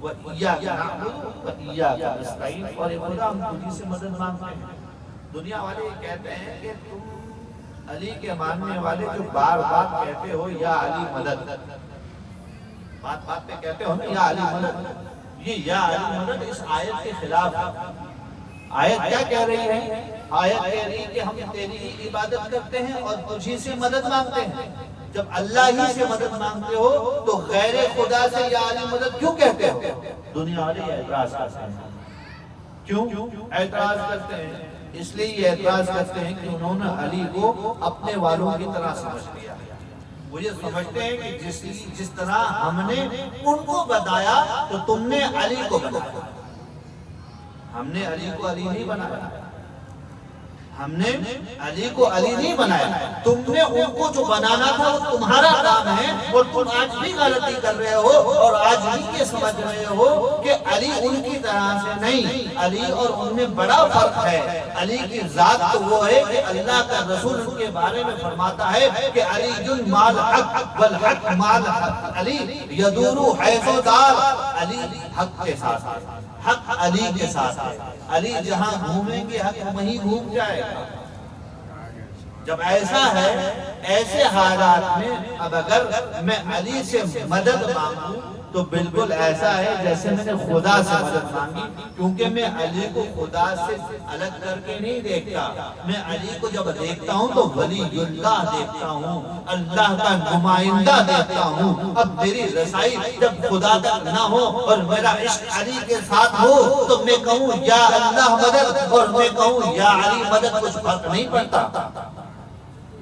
وَإِيَّاكَ نَعْبُدُ وَإِيَّاكَ نَسْتَعِينُ، اور خدا ہم تجھی سے مدد مانگتے ہیں۔ دنیا والے یہ کہتے ہیں کہ تم علی کے ماننے والے جو بار بار کہتے ہو یا علی مدد، بات بات پہ کہتے ہو نا یا علی مدد، یہ یا علی مدد اس آیت کے خلاف ہے۔ آیت کیا کہہ رہی ہے؟ آیت کہہ رہی ہے کہ ہم تیری ہی عبادت کرتے ہیں اور تجھی سے مدد مانگتے ہیں۔ جب اللہ ہی سے مدد مانگتے ہو تو غیر خدا سے یا علی مدد کیوں کہتے ہو؟ دنیا والے اعتراض کرتے ہیں۔ کیوں اعتراض کرتے ہیں؟ اس لیے یہ اعتراض کرتے ہیں کہ انہوں نے علی کو اپنے والوں کی طرح سمجھ لیا۔ وہ یہ سمجھتے ہیں کہ جس طرح ہم نے ان کو بتایا تو تم نے علی کو بنایا، ہم نے علی کو علی نہیں بنایا، ہم نے علی کو علی نہیں بنایا، تم نے ان کو جو بنانا تھا وہ تمہارا کام ہے، اور تم آج بھی غلطی کر رہے ہو اور آج بھی یہ سمجھ رہے ہو کہ علی ان کی طرح سے نہیں، علی اور ان میں بڑا فرق ہے۔ علی کی ذات تو وہ ہے کہ اللہ کا رسول ان کے بارے میں فرماتا ہے کہ علی مال حق والحق مال حق، علی یدور حیث دار، علی حق کے ساتھ ہے، حق علی کے ساتھ ہے، علی جہاں گھومیں گے حق وہیں گھوم جائے گا۔ جب ایسا ہے، ایسے حالات میں اب اگر میں علی سے مدد مانگوں تو بالکل ایسا ہے جیسے میں نے خدا سے مدد مانگی، کیونکہ میں علی کو خدا سے الگ کر کے نہیں دیکھتا، میں علی کو جب دیکھتا ہوں تو ولی اللہ دیکھتا ہوں، اللہ کا نمائندہ دیکھتا ہوں۔ اب میری رسائی جب خدا تک نہ ہو اور میرا عشق علی کے ساتھ ہو تو میں کہوں یا اللہ مدد اور میں کہوں یا علی مدد، کچھ فرق نہیں پڑتا،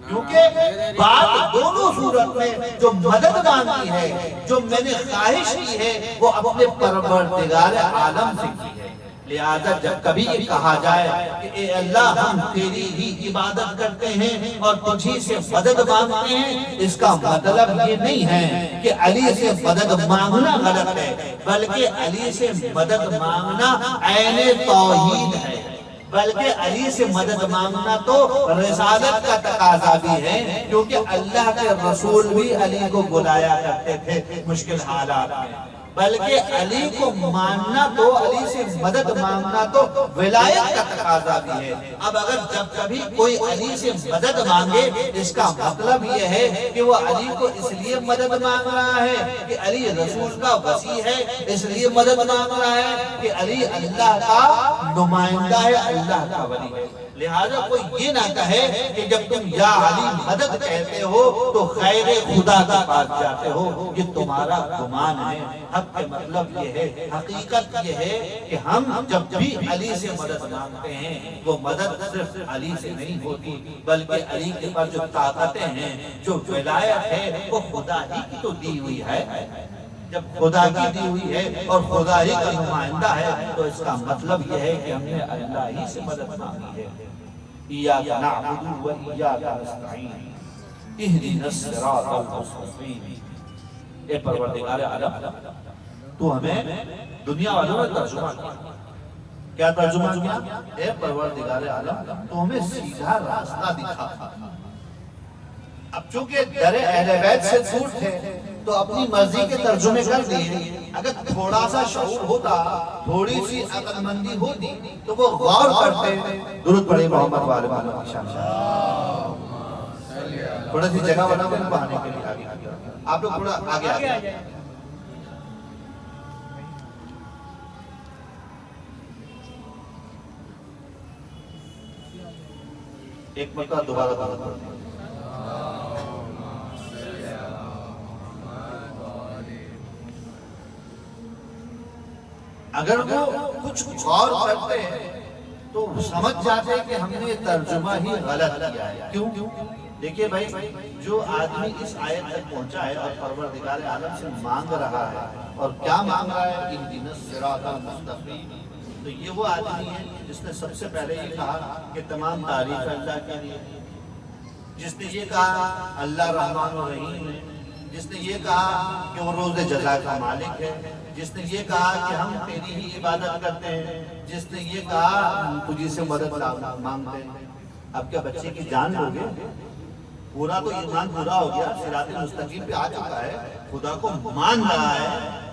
کیونکہ بات دونوں صورت میں جو مدد مانگی ہے، جو میں نے خواہش کی ہے، وہ اپنے پروردگار عالم سے کی ہے۔ لہذا جب کبھی یہ کہا جائے کہ اے اللہ ہم تیری ہی عبادت کرتے ہیں اور تجھی سے مدد مانگتے ہیں، اس کا مطلب یہ نہیں ہے کہ علی سے مدد مانگنا غلط ہے، بلکہ علی سے مدد مانگنا عین توحید ہے، بلکہ علی سے مدد مانگنا تو رسالت کا تقاضا بھی ہے، کیونکہ اللہ کے رسول بھی علی کو بلایا کرتے تھے مشکل حالات میں، بلکہ علی کو ماننا تو، علی سے مدد مانگنا تو ولایت کا تقاضا بھی ہے۔ اب اگر جب کبھی کوئی علی سے مدد مانگے، اس کا مطلب یہ ہے کہ وہ علی کو اس لیے مدد مانگ رہا ہے کہ علی رسول کا وصی ہے، اس لیے مدد مانگ رہا ہے کہ علی اللہ کا نمائندہ ہے، اللہ کا ولی ہے۔ لہذا کوئی یہ نہ کہے کہ جب تم یا علی مدد کہتے ہو تو غیر خدا کے پاس جاتے ہو، یہ تمہارا گمان ہے۔ حق کے مطلب یہ ہے، حقیقت یہ ہے کہ ہم جب بھی علی سے مدد مانگتے ہیں، وہ مدد صرف علی سے نہیں ہوتی، بلکہ علی کے پاس جو طاقتیں ہیں، جو ولایت ہے، وہ خدا ہی کی تو دی ہوئی ہے۔ جب خدا کی دی ہوئی ہے اور خدا ہی کا نمائندہ ہے تو اس کا مطلب یہ ہے کہ ہم نے اللہ ہی سے مدد مانگی ہے۔ ایاک نعبد و ایاک نستعین اہدنا الصراط المستقیم۔ اے پروردگار عالم، تو ہمیں دنیا والوں نے ترجمہ کیا ترجمہ کیا؟ اے پروردگار عالم، تو ہمیں سیدھا راستہ دکھا۔ اب چونکہ در اہل بیت سے دور تھے تو اپنی مرضی کے ترجمے کر دیے، اگر تھوڑا سا شعور ہوتا، تھوڑی سی عقل مندی ہوتی تو وہ غور کرتے۔ درود پڑھیں محمد والے محمد کی شان۔ تھوڑا سی جگہ بنا میں بہانے کے لیے آگے آپ لوگ تھوڑا آگے آگے۔ ایک مرتبہ دوبارہ درود پڑھیں۔ اگر وہ کچھ غور کرتے ہیں تو سمجھ جاتے کہ ہم نے ترجمہ ہی غلط کیا ہے۔ کیوں؟ دیکھیے بھائی، جو آدمی اس آیت تک پہنچا ہے اور پروردگار عالم سے مانگ رہا ہے، اور کیا مانگ رہا ہے؟ اہدنا الصراط المستقیم، تو یہ وہ آدمی ہے جس نے سب سے پہلے یہ کہا کہ تمام تعریف اللہ کے لیے، جس نے یہ کہا اللہ رحمان و رحیم ہے، جس نے یہ کہا کہ وہ روز جزا کا مالک ہے، جس نے یہ کہا کہ ہم تیری ہی عبادت کرتے ہیں، جس نے یہ کہا تجھی سے مدد مانگتے ہیں۔ اب کیا بچے کی جان لوگے؟ پورا تو ایمان پورا ہو گیا، صراط مستقیم پہ آ چکا ہے، خدا کو مان رہا ہے،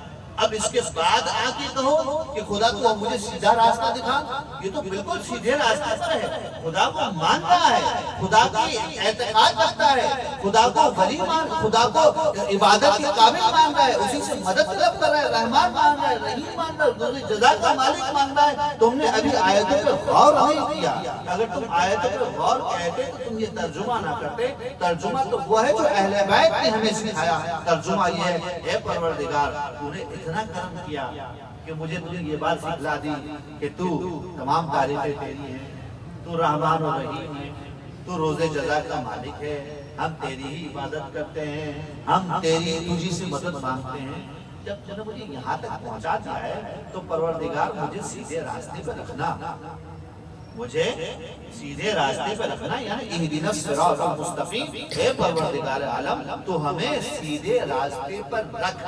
اب اس کے بعد آ کے کہو کہ خدا کو مجھے سیدھا راستہ دکھا، یہ تو بالکل سیدھے راستے پر ہے۔ خدا کو مان رہا ہے، خدا کی اعتقاد رکھتا ہے، خدا کو ولی مان، خدا کو عبادت کے قابل مان رہا ہے، اسی سے مدد طلب کر رہا ہے، رحمان مان رہا ہے، رحیم مان رہا ہے، جزا کا مالک مان رہا ہے۔ تم نے ابھی آیتوں پر غور نہیں کیا، اگر تم آیتوں پر غور کہتے تو تم یہ ترجمہ نہ کرتے۔ ترجمہ تو وہ ہے جو اہل بیت نے ہمیں سکھایا، ترجمہ یہ ہے اے پروردگار تو نے اتنا کرم کیا کہ مجھے تجھے یہ بات سکھلا دی کہ تو تمام تعریفیں تیری ہیں، تو رحمان و رحیم ہے، تو روز جزا کا مالک ہے، ہم تیری ہی عبادت کرتے ہیں، ہم تیری تجھی سے مدد مانگتے ہیں۔ جب تم نے مجھے یہاں تک پہنچا دیا ہے تو پروردگار مجھے سیدھے راستے پر رکھنا۔ مجھے سیدھے راستے پر رکھنا، یعنی اہدنا الصراط المستقیم، اے پروردگار عالم تو ہمیں سیدھے راستے پر رکھ۔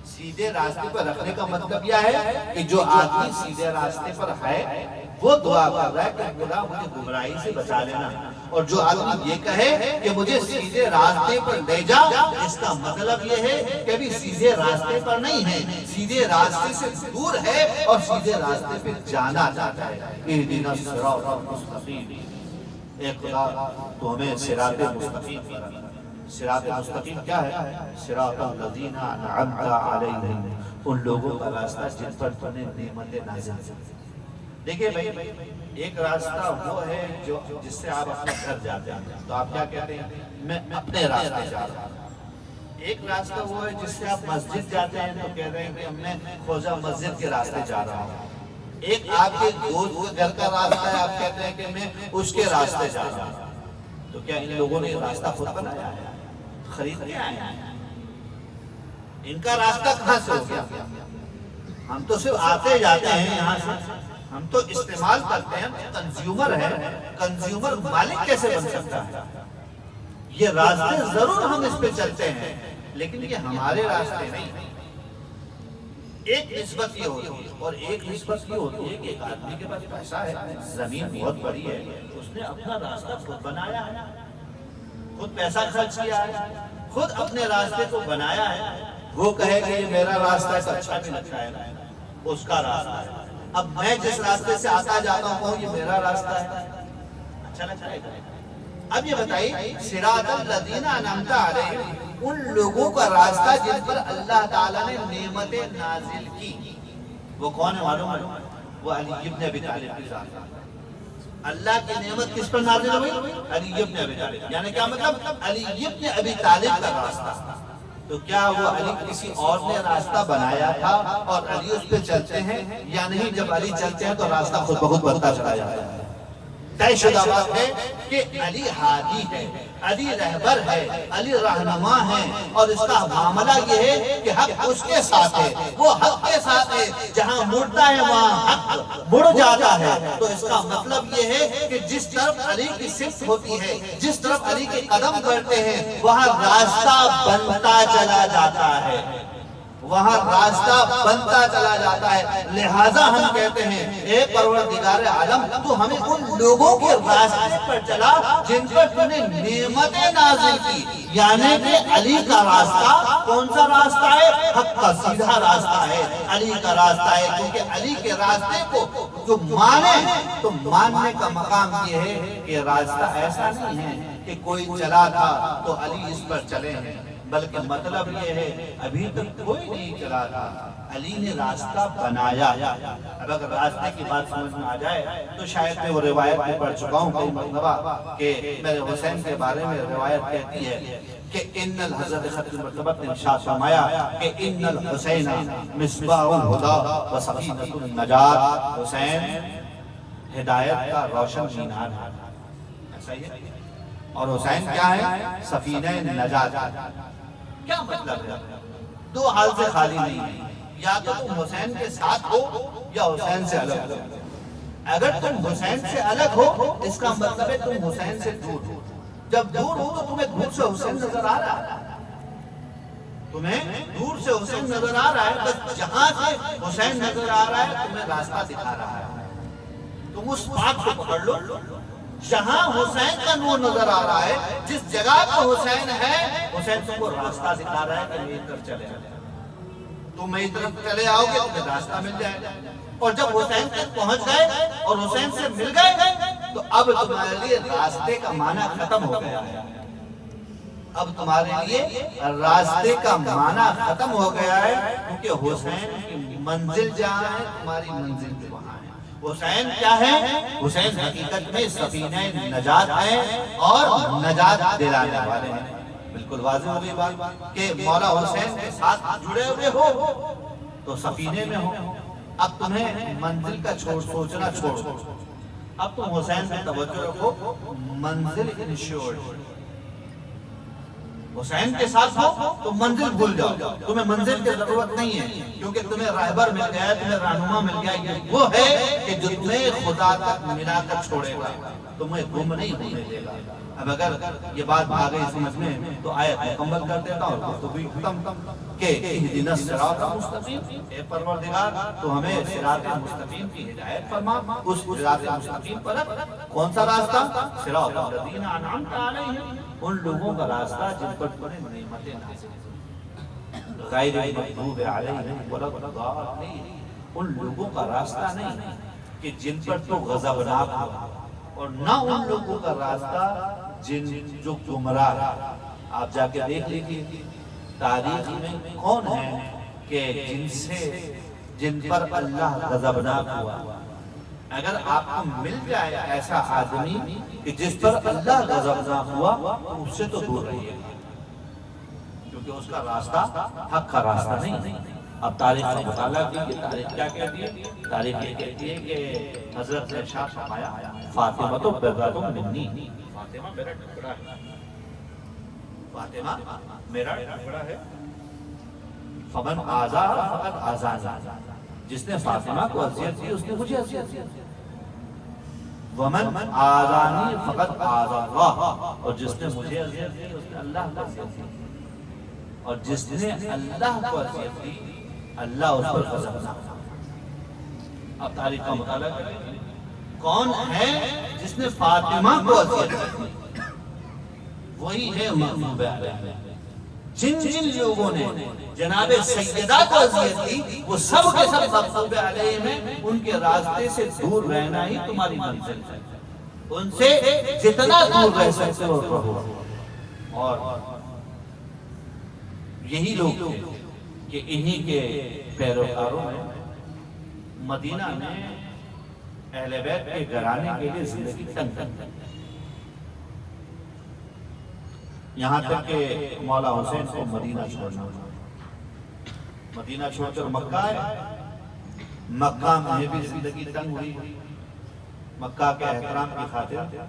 سیدھے راستے پر رکھنے کا مطلب یہ ہے کہ جو آدمی سیدھے راستے پر ہے وہ دعا کر رہا ہے کہ خدا مجھے گمراہی سے بچا لینا، اور جو آدمی یہ کہے کہ مجھے سیدھے راستے پر لے جا، اس کا مطلب یہ ہے کہ بھی سیدھے راستے پر نہیں ہے، سیدھے راستے سے دور ہے اور سیدھے راستے پہ جانا چاہتا ہے۔ اہدنا الصراط المستقیم، اے خدا تو ہمیں صراط مستقیم پر رکھنا۔ صراط مستقیم کیا ہے؟ صراط الذین انعمت علیہم، ان لوگوں کا راستہ جن پر تو نے نعمتیں نازل کی۔ دیکھیں بھائی، ایک راستہ وہ ہے جو جس سے آپ اپنے گھر جاتے ہیں تو آپ کیا کہتے ہیں؟ میں اپنے راستے جا رہا ہوں۔ ایک راستہ وہ ہے جس سے آپ مسجد جاتے ہیں تو کہتے ہیں کہ میں خوجہ مسجد کے راستے جا رہا ہوں۔ ایک آپ کے دوست کے گھر کا راستہ ہے، آپ کہتے ہیں کہ میں اس کے راستے جا رہا ہوں۔ تو کیا ان لوگوں نے راستہ خود بنایا ہے؟ خرید کے آئے ہیں؟ ان کا راستہ کہاں سے ہو گیا؟ ہم تو صرف آتے جاتے ہیں یہاں سے، ہم تو استعمال کرتے ہیں، کنزیومر ہے۔ کنزیومر مالک کیسے بن سکتا ہے؟ یہ راستے ضرور ہم اس پہ چلتے ہیں لیکن یہ ہمارے راستے نہیں۔ ایک نسبت یہ ہوتی ہے، اور ایک نسبت یہ ہوتی ہے کہ ایک آدمی کے پاس پیسہ ہے، زمین بہت بڑی ہے، اس نے اپنا راستہ خود بنایا ہے، خود پیسہ خرچ کیا ہے، خود اپنے راستے کو بنایا ہے۔ وہ کہے کہ یہ میرا راستہ ہے تو اچھا بھی لگتا ہے، اس کا راستہ ہے۔ اب میں جس راستے سے آتا جاتا ہوں یہ میرا راستہ ہے، اچھا لگتا ہے۔ اب یہ بتائیے، صراط الذین انعمت علیہم، ان لوگوں کا راستہ جن پر اللہ تعالیٰ نے نعمتیں نازل کی، وہ کون ہے معلوم ہے؟ وہ علی ابن ابی طالب کی ذات ہے۔ اللہ کی نعمت کس پر نازل ہوئی؟ علی ابن ابی طالب، یعنی کیا مطلب؟ علی ابن ابی طالب کا راستہ۔ تو کیا وہ علی کسی اور نے راستہ بنایا تھا اور علی اس پہ چلتے ہیں یا نہیں؟ جب علی چلتے ہیں تو راستہ خود بخود بنتا چلا جاتا ہے۔ طے شدہ بات ہے کہ علی ہادی ہے، علی رہبر ہے، علی رہنما ہے، اور اس کا معاملہ یہ ہے کہ حق اس کے ساتھ ہے، وہ حق کے ساتھ ہے، جہاں مڑتا ہے وہاں حق مڑ جاتا ہے۔ تو اس کا مطلب یہ ہے کہ جس طرف علی کی صفت ہوتی ہے، جس طرف علی کے قدم بڑھتے ہیں، وہاں راستہ بنتا چلا جاتا ہے، وہاں راستہ بنتا چلا جاتا ہے۔ لہٰذا ہم کہتے ہیں اے پروردگار عالم تو ہمیں ان لوگوں کے راستے پر چلا جن پر تو نے نعمتیں نازل کی، یعنی کہ علی کا راستہ کون سا راستہ ہے؟ حق کا سیدھا راستہ ہے، علی کا راستہ ہے، کیونکہ علی کے راستے کو جو مانے تو ماننے کا مقام یہ ہے کہ راستہ ایسا نہیں ہے کہ کوئی چلا تھا تو علی اس پر چلے ہیں، بلکہ مطلب یہ ہے ابھی تک کوئی نہیں چلا تھا، علی نے راستہ بنایا۔ اب اگر راستے کی بات سمجھ میں آ جائے تو شاید میں وہ روایت میں پڑھ چکا ہوں کئی مرتبہ کہ میرے حسین کے بارے میں روایت کہتی ہے کہ ان الحضرت ختم مرتبہ نے ارشاد فرمایا کہ ان الحسین مصباح الہدی و سفینۃ النجات، حسین ہدایت کا روشن مینار ہے، ایسا ہی ہے، اور حسین کیا ہے؟ سفینہ نجات۔ کیا مطلب ہے؟ دو حال سے خالی نہیں ہے، یا تو تم حسین کے ساتھ ہو یا حسین سے الگ ہو۔ اگر تم حسین سے الگ ہو اس کا مطلب ہے تم حسین سے دور ہو۔ جب دور ہو تو تمہیں دور سے حسین نظر آ رہا ہے، تمہیں دور سے حسین نظر آ رہا ہے، بس جہاں سے حسین نظر آ رہا ہے تمہیں راستہ دکھا رہا ہے، تم اس بات کو پکڑ لو جہاں حسین کا نور نظر آ رہا ہے، جس جگہ پہ حسین ہے، حسین تم کو راستہ دکھا رہا ہے کہ میری طرف چلے آؤ، تم میری طرف چلے آؤ گے تمہیں راستہ مل جائے گا۔ اور جب حسین تک پہنچ گئے اور حسین سے مل گئے تو اب تمہارے لیے راستے کا معنی ختم ہو گیا ہے، اب تمہارے لیے راستے کا معنی ختم ہو گیا ہے، کیونکہ حسین کی منزل جہاں ہے تمہاری منزل بھی وہاں ہے۔ حسین کیا ہے؟ حسین حقیقت میں سفینہ نجات ہے اور نجات دلانے والے ہیں۔ بالکل واضح ہو گئی بات کہ مولا حسین کے ساتھ جڑے ہوئے ہو تو سفینے میں ہو۔ اب تمہیں منزل کا سوچنا چھوڑو، اب تم حسین پہ توجہ رکھو، منزل انشورڈ، حسین کے ساتھ ہو تو منزل بھول جاؤ، تمہیں منزل کی ضرورت نہیں ہے، کیونکہ تمہیں راہبر مل گیا ہے، تمہیں رہنما مل گیا ہے۔ یہ وہ ہے کہ جو تمہیں خدا تک ملا کر چھوڑے گا، تمہیں گم نہیں ہونے دے گا۔ اب اگر یہ بات آ گئی سمجھ میں تو آیت مکمل کر دیتا ہوں، گفتگو ختم کہ اہدنا الصراط المستقیم، اے پروردگار تو ہمیں صراط مستقیم کی ہدایت فرما۔ اس صراط مستقیم پر کون سا راستہ؟ صراط الذین انعمت علیہم، ان لوگوں کا راستہ جن پر تم نے نعمتیں نازل کی، غیر المغضوب علیہم ولا الضالین، ان لوگوں کا راستہ نہیں کہ جن پر تو غضبناک ہو، اور نہ ان لوگوں کا راستہ جن جو گمراہ ہے۔ آپ جا کے دیکھ لیجیے تاریخ میں کون ہے کہ جن پر اللہ غضبناک ہوا۔ اگر آپ کو مل جائے ایسا آدمی کہ جس پر اللہ غضبناک ہوا تو اس سے تو دور رہیے، کیونکہ اس کا راستہ حق کا راستہ نہیں۔ اب تاریخ کا مطالعہ کیجیے، تاریخ کیا کہتی ہے؟ تاریخ یہ کہتی ہے کہ حضرت نے ارشاد فرمایا فاطمہ تو بضعۃ منی، فاطمہ میرا ٹکڑا ہے، فاطمہ میرا ٹکڑا ہے، فمن آذا فقد آذانی، جس نے فاطمہ کو اذیت دی اس نے مجھے اذیت دی، ومن آذانی فقد آذا اللہ، اور جس نے مجھے اذیت دی اس نے اللہ کو اذیت دی، اور جس نے اللہ کو اذیت دی اللہ اس پر غضبناک۔ اب تاریخ کا مطالعہ کریں کون ہے جس نے فاطمہ کو اذیت دی، وہی ہے مغضوب علیہ۔ جن لوگوں نے جناب سیدہ کو اذیت دی وہ سب کے سب مغضوب علیہ میں، ان کے راستے سے دور رہنا ہی تمہاری منزل ہے، ان سے جتنا دور رہ سکتے ہو رہو۔ اور یہی لوگ تھے کہ انہی کے پیروکاروں میں مدینہ میں اہل بیت کے گھرانے کے لیے زندگی تنگ تنگ، یہاں تک کہ مولا حسین کو مدینہ چھوڑنا، مدینہ چھوڑ کر مکہ ہے، مکہ میں بھی زندگی تنگ ہوئی، مکہ کے احترام کی خاطر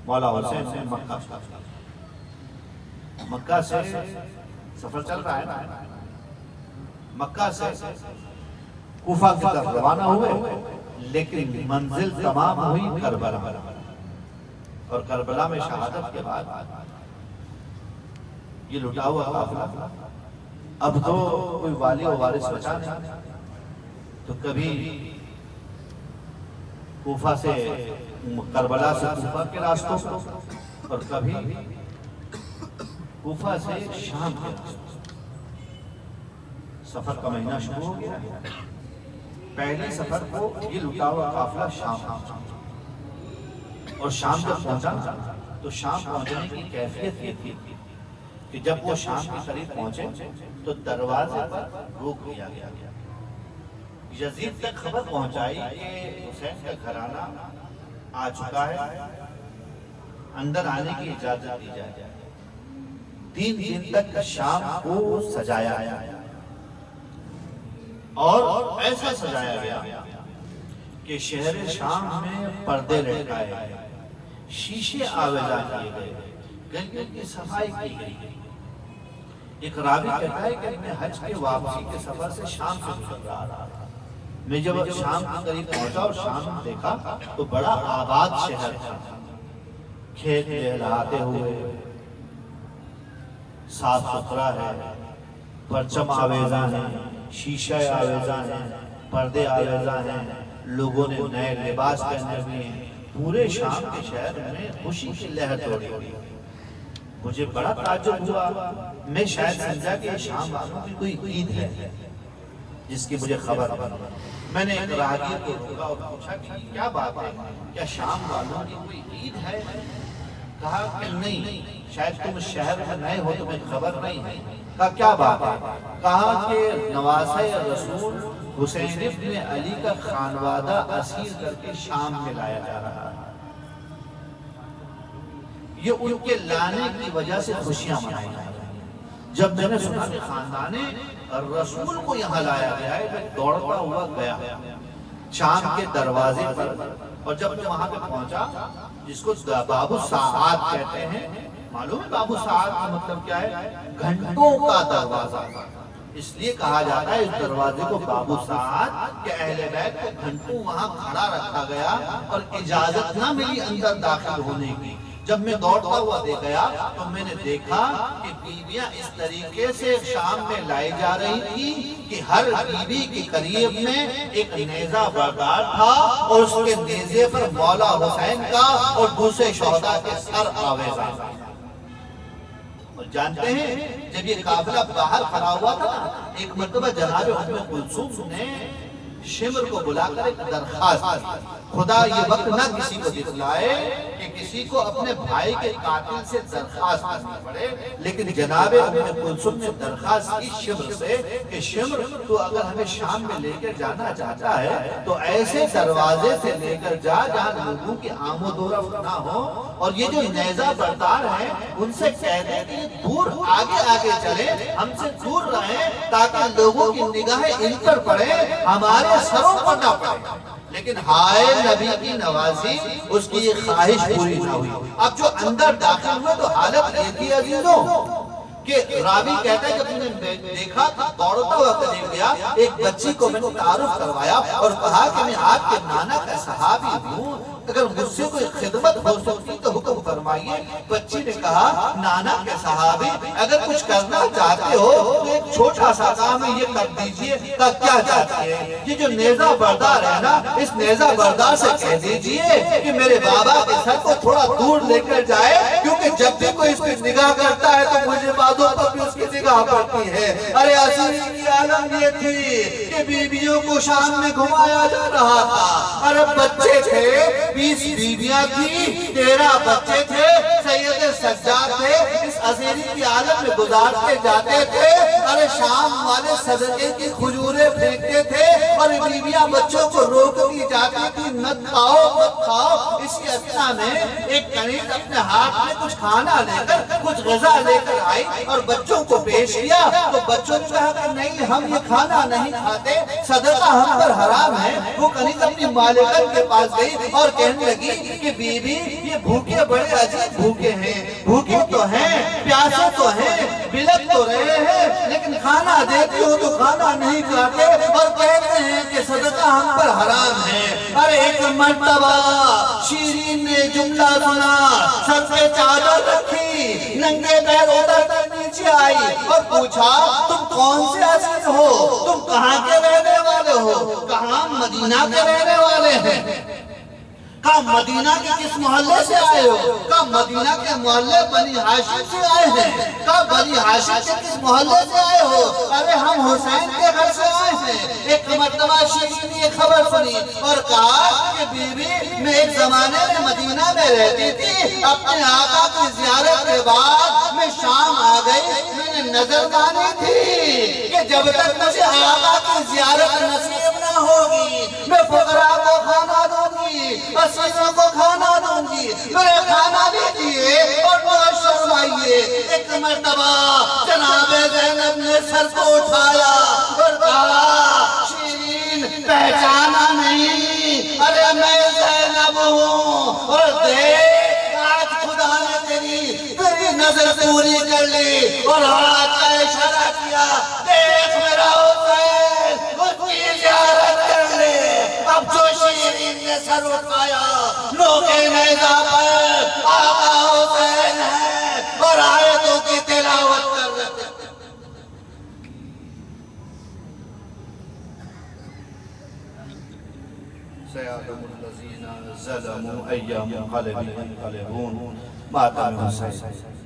مولا حسین سے مکہ چھوڑا، مکہ سے سفر چل رہا ہے نا، مکہ سے کوفہ کی طرف روانہ ہوئے، لیکن منزل تمام ہوئی کربلا، اور کربلا میں شہادت کے بعد یہ لٹا ہوا قافلہ اب تو کوئی والی و وارث بچا نہیں، تو کبھی کوفہ سے کربلا سے کوفہ کے راستوں اور کبھی کوفہ سے شام کے راستوں۔ سفر کا مہینہ شروع ہو گیا، پہلے سفر کو یہ لٹا ہوا قافلہ شام پہنچا، اور شام جب پہنچا تو شام پہنچنے کی کیفیت یہ تھی کہ جب وہ شام کے قریب پہنچے تو دروازے پر روک لیا گیا، یزید تک خبر پہنچائی کہ حسین کا گھرانہ آ چکا ہے، اندر آنے کی اجازت دی جائے۔ 3 دن تک شام کو سجایا گیا اور ایسا سجایا گیا کہ شہر شام میں پردے لٹکائے گئے، شیشے آویزاں کیے گئے، گلیوں کی صفائی کی گئی۔ ایک راوی کہتا ہے کہ میں حج کے واپسی کے سفر سے شام سے گزر رہا تھا، میں جب شام کے قریب پہنچا اور شام دیکھا تو بڑا آباد شہر تھا، کھیت لہلاتے ہوئے، صاف ستھرا ہے، پرچم آویزاں ہیں، شیشہ آویزاں ہیں، پردے آویزاں ہیں، لوگوں نے نئے لباس پہنے ہوئے ہیں، پورے شام کے شہر میں خوشی کی لہر دوڑی ہوئی۔ مجھے بڑا تعجب ہوا، میں شاید سمجھا کہ شام والوں کی کوئی عید ہے جس کی مجھے خبر ہے۔ میں نے ایک راہگیر کو روکا اور پوچھا کہ کیا بات ہے، کیا شام والوں کی کوئی عید ہے؟ کہا کہ نہیں، شاید تم شہر میں نئے ہو تمہیں خبر نہیں ہے۔ کہا کیا بات ہے؟ کہا کہ نواسۂ رسول حسین ابن علی کا خانوادہ اسیر کر کے شام میں لایا جا رہا ہے، یہ ان کے لانے کی وجہ سے خوشیاں منائی جا رہی ہیں۔ جب میں نے سنا کہ خاندان رسول کو یہاں لایا گیا ہے، میں دوڑتا ہوا گیا شام کے دروازے پر، اور جب میں وہاں پہ پہنچا جس کو باب الساعات کہتے ہیں، معلوم ہے بابو سعد کا مطلب کیا ہے؟ گھنٹوں کا دروازہ. اس لیے کہا جاتا ہے اس دروازے کو بابو سعد کہ اہل بیت کو گھنٹوں وہاں کھڑا رکھا گیا اور اجازت نہ ملی اندر داخل ہونے کی. جب میں دوڑتا ہوا گیا تو میں نے دیکھا کہ بیویاں اس طریقے سے شام میں لائی جا رہی تھی کہ ہر بیوی کے قریب میں ایک نیزہ بردار تھا اور اس کے نیزے پر مولا حسین کا اور دوسرے شہداء کے سر آویزان. اور جانتے ہیں جب یہ قافلہ باہر کھڑا ہوا تھا ایک مرتبہ جناب ام کلثوم نے شمر کو بلا کر ایک درخواست کی. خدا یہ وقت نہ کسی کو دکھلائے کہ کسی کو اپنے بھائی کے قاتل سے درخواست کرنی پڑے، لیکن جناب ام کلثوم نے درخواست کی شمر سے کہ شمر تو اگر ہمیں شام میں لے کر جانا چاہتا ہے تو ایسے دروازے سے لے کر جا جہاں لوگوں کی آمد و رفت نہ ہو، اور یہ جو نیزہ بردار ہیں ان سے کہہ دیں کہ دور آگے آگے چلے، ہم سے دور رہیں تاکہ لوگوں کی نگاہیں ان پر پڑے، ہمارے سروں پر نہ پڑے. لیکن ہائے نبی کی نوازی، اس کی یہ خواہش پوری نہ ہوئی. اب جو اندر داخل ہوئے تو حالت یہ تھی عزیزوں کہ راوی کہتا ہے کہ تم نے دیکھا دوڑتا ہوا قریب گیا، ایک بچی کو میں نے تعارف کروایا اور کہا کہ میں آپ کے نانا کا صحابی ہوں، اگر مجھ سے کوئی خدمت ہو سکتی تو حکم فرمائیے. بچی نے کہا نانا کے صحابی اگر کچھ کرنا چاہتے ہو تو ایک چھوٹا سا کام یہ کر دیجئے. کہا کیا چاہتے ہیں؟ یہ جو نیزہ بردار ہے نا، اس نیزہ بردار سے کہہ دیجئے کہ میرے بابا کے سر کو تھوڑا دور لے کر جائے، کیونکہ جب بھی کوئی اس کی نگاہ کرتا ہے تو مجھے بازوں پر بھی اس کی نگاہ پڑتی ہے. ارے عزیز کی عالم یہ تھی کہ بیویوں کو شام میں گھمایا جا رہا تھا. ارے بچے تھے، 20 بیویاں تھی، 13 بچے تھے، سید سجاد تھے، اس عزیزی کی عالم میں گزارتے جاتے تھے. ارے شام والے صدقے کی کھجوریں پھینکتے تھے اور بیویاں بچوں کو روک دی جاتی تھی مت کھاؤ مت کھاؤ. اسی اثنا میں ایک کنیز اپنے ہاتھ میں کچھ کھانا لے کر کچھ غذا لے کر آئی اور بچوں کو پیش کیا تو بچوں نے کہا کہ نہیں ہم یہ کھانا نہیں کھاتے، صدقہ ہم پر حرام ہے. وہ کنیز اپنی مالکت کے پاس گئی اور کہنے لگی کہ بی بی یہ بھوکے بڑے عجیب بھوکے ہیں، بھوکے تو ہیں، پیاسے تو ہیں، بلک تو رہے ہیں، لیکن کھانا دیتی ہو تو کھانا نہیں کھاتے اور کہتے ہیں کہ صدقہ ہم پر حرام ہے. ارے ایک مرتبہ شیرین نے جملہ سنا، سر پہ چادر رکھی، ننگے پیر اتر کر نیچے آئی اور پوچھا تم کون سے عزیز ہو، تم کہاں کے رہنے والے ہو؟ کہاں مدینہ کے رہنے والے ہیں. کہا مدینہ کے کس محلے سے آئے ہو؟ کہا مدینہ کے محلے بنی ہاشم سے آئے ہیں. کہا بنی ہاشم کے کس محلے سے آئے ہو؟ ارے ہم حسین کے گھر سے آئے ہیں. ایک مرتبہ شیرین نے خبر سنی اور کہا کہ بی بی میں ایک زمانے میں مدینہ میں رہتی تھی، اپنے آقا کی زیارت کے بعد میں شام آ گئی. میں نے نظر مانی تھی کہ جب تک مجھے آقا کی زیارت نصیب نہ ہوگی میں فقراء کو کھانا دوں گی، اسیروں کو کھانا دوں گی. میرے کھانا دیجئے اور نوش فرمائیے. ایک مرتبہ جناب زینب نے سر کو اٹھایا اور کہا شیرین پہچانا نہیں؟ ارے میں زینب ہوں. اور دیکھ آج خدا نے تیری نظر پوری کر لی اور ہاتھ کا اشارہ کیا، دیکھ میرا حسین اس کی زیارت کر لے. اب جو شیرین نے سر اٹھایا لوگے نیزہ پر آقا حسین ہے اور آیتوں کی تلاوت کر رہے تھے. سیعلم الذین ظلموا ای منقلب ینقلبون. ماتم حسین.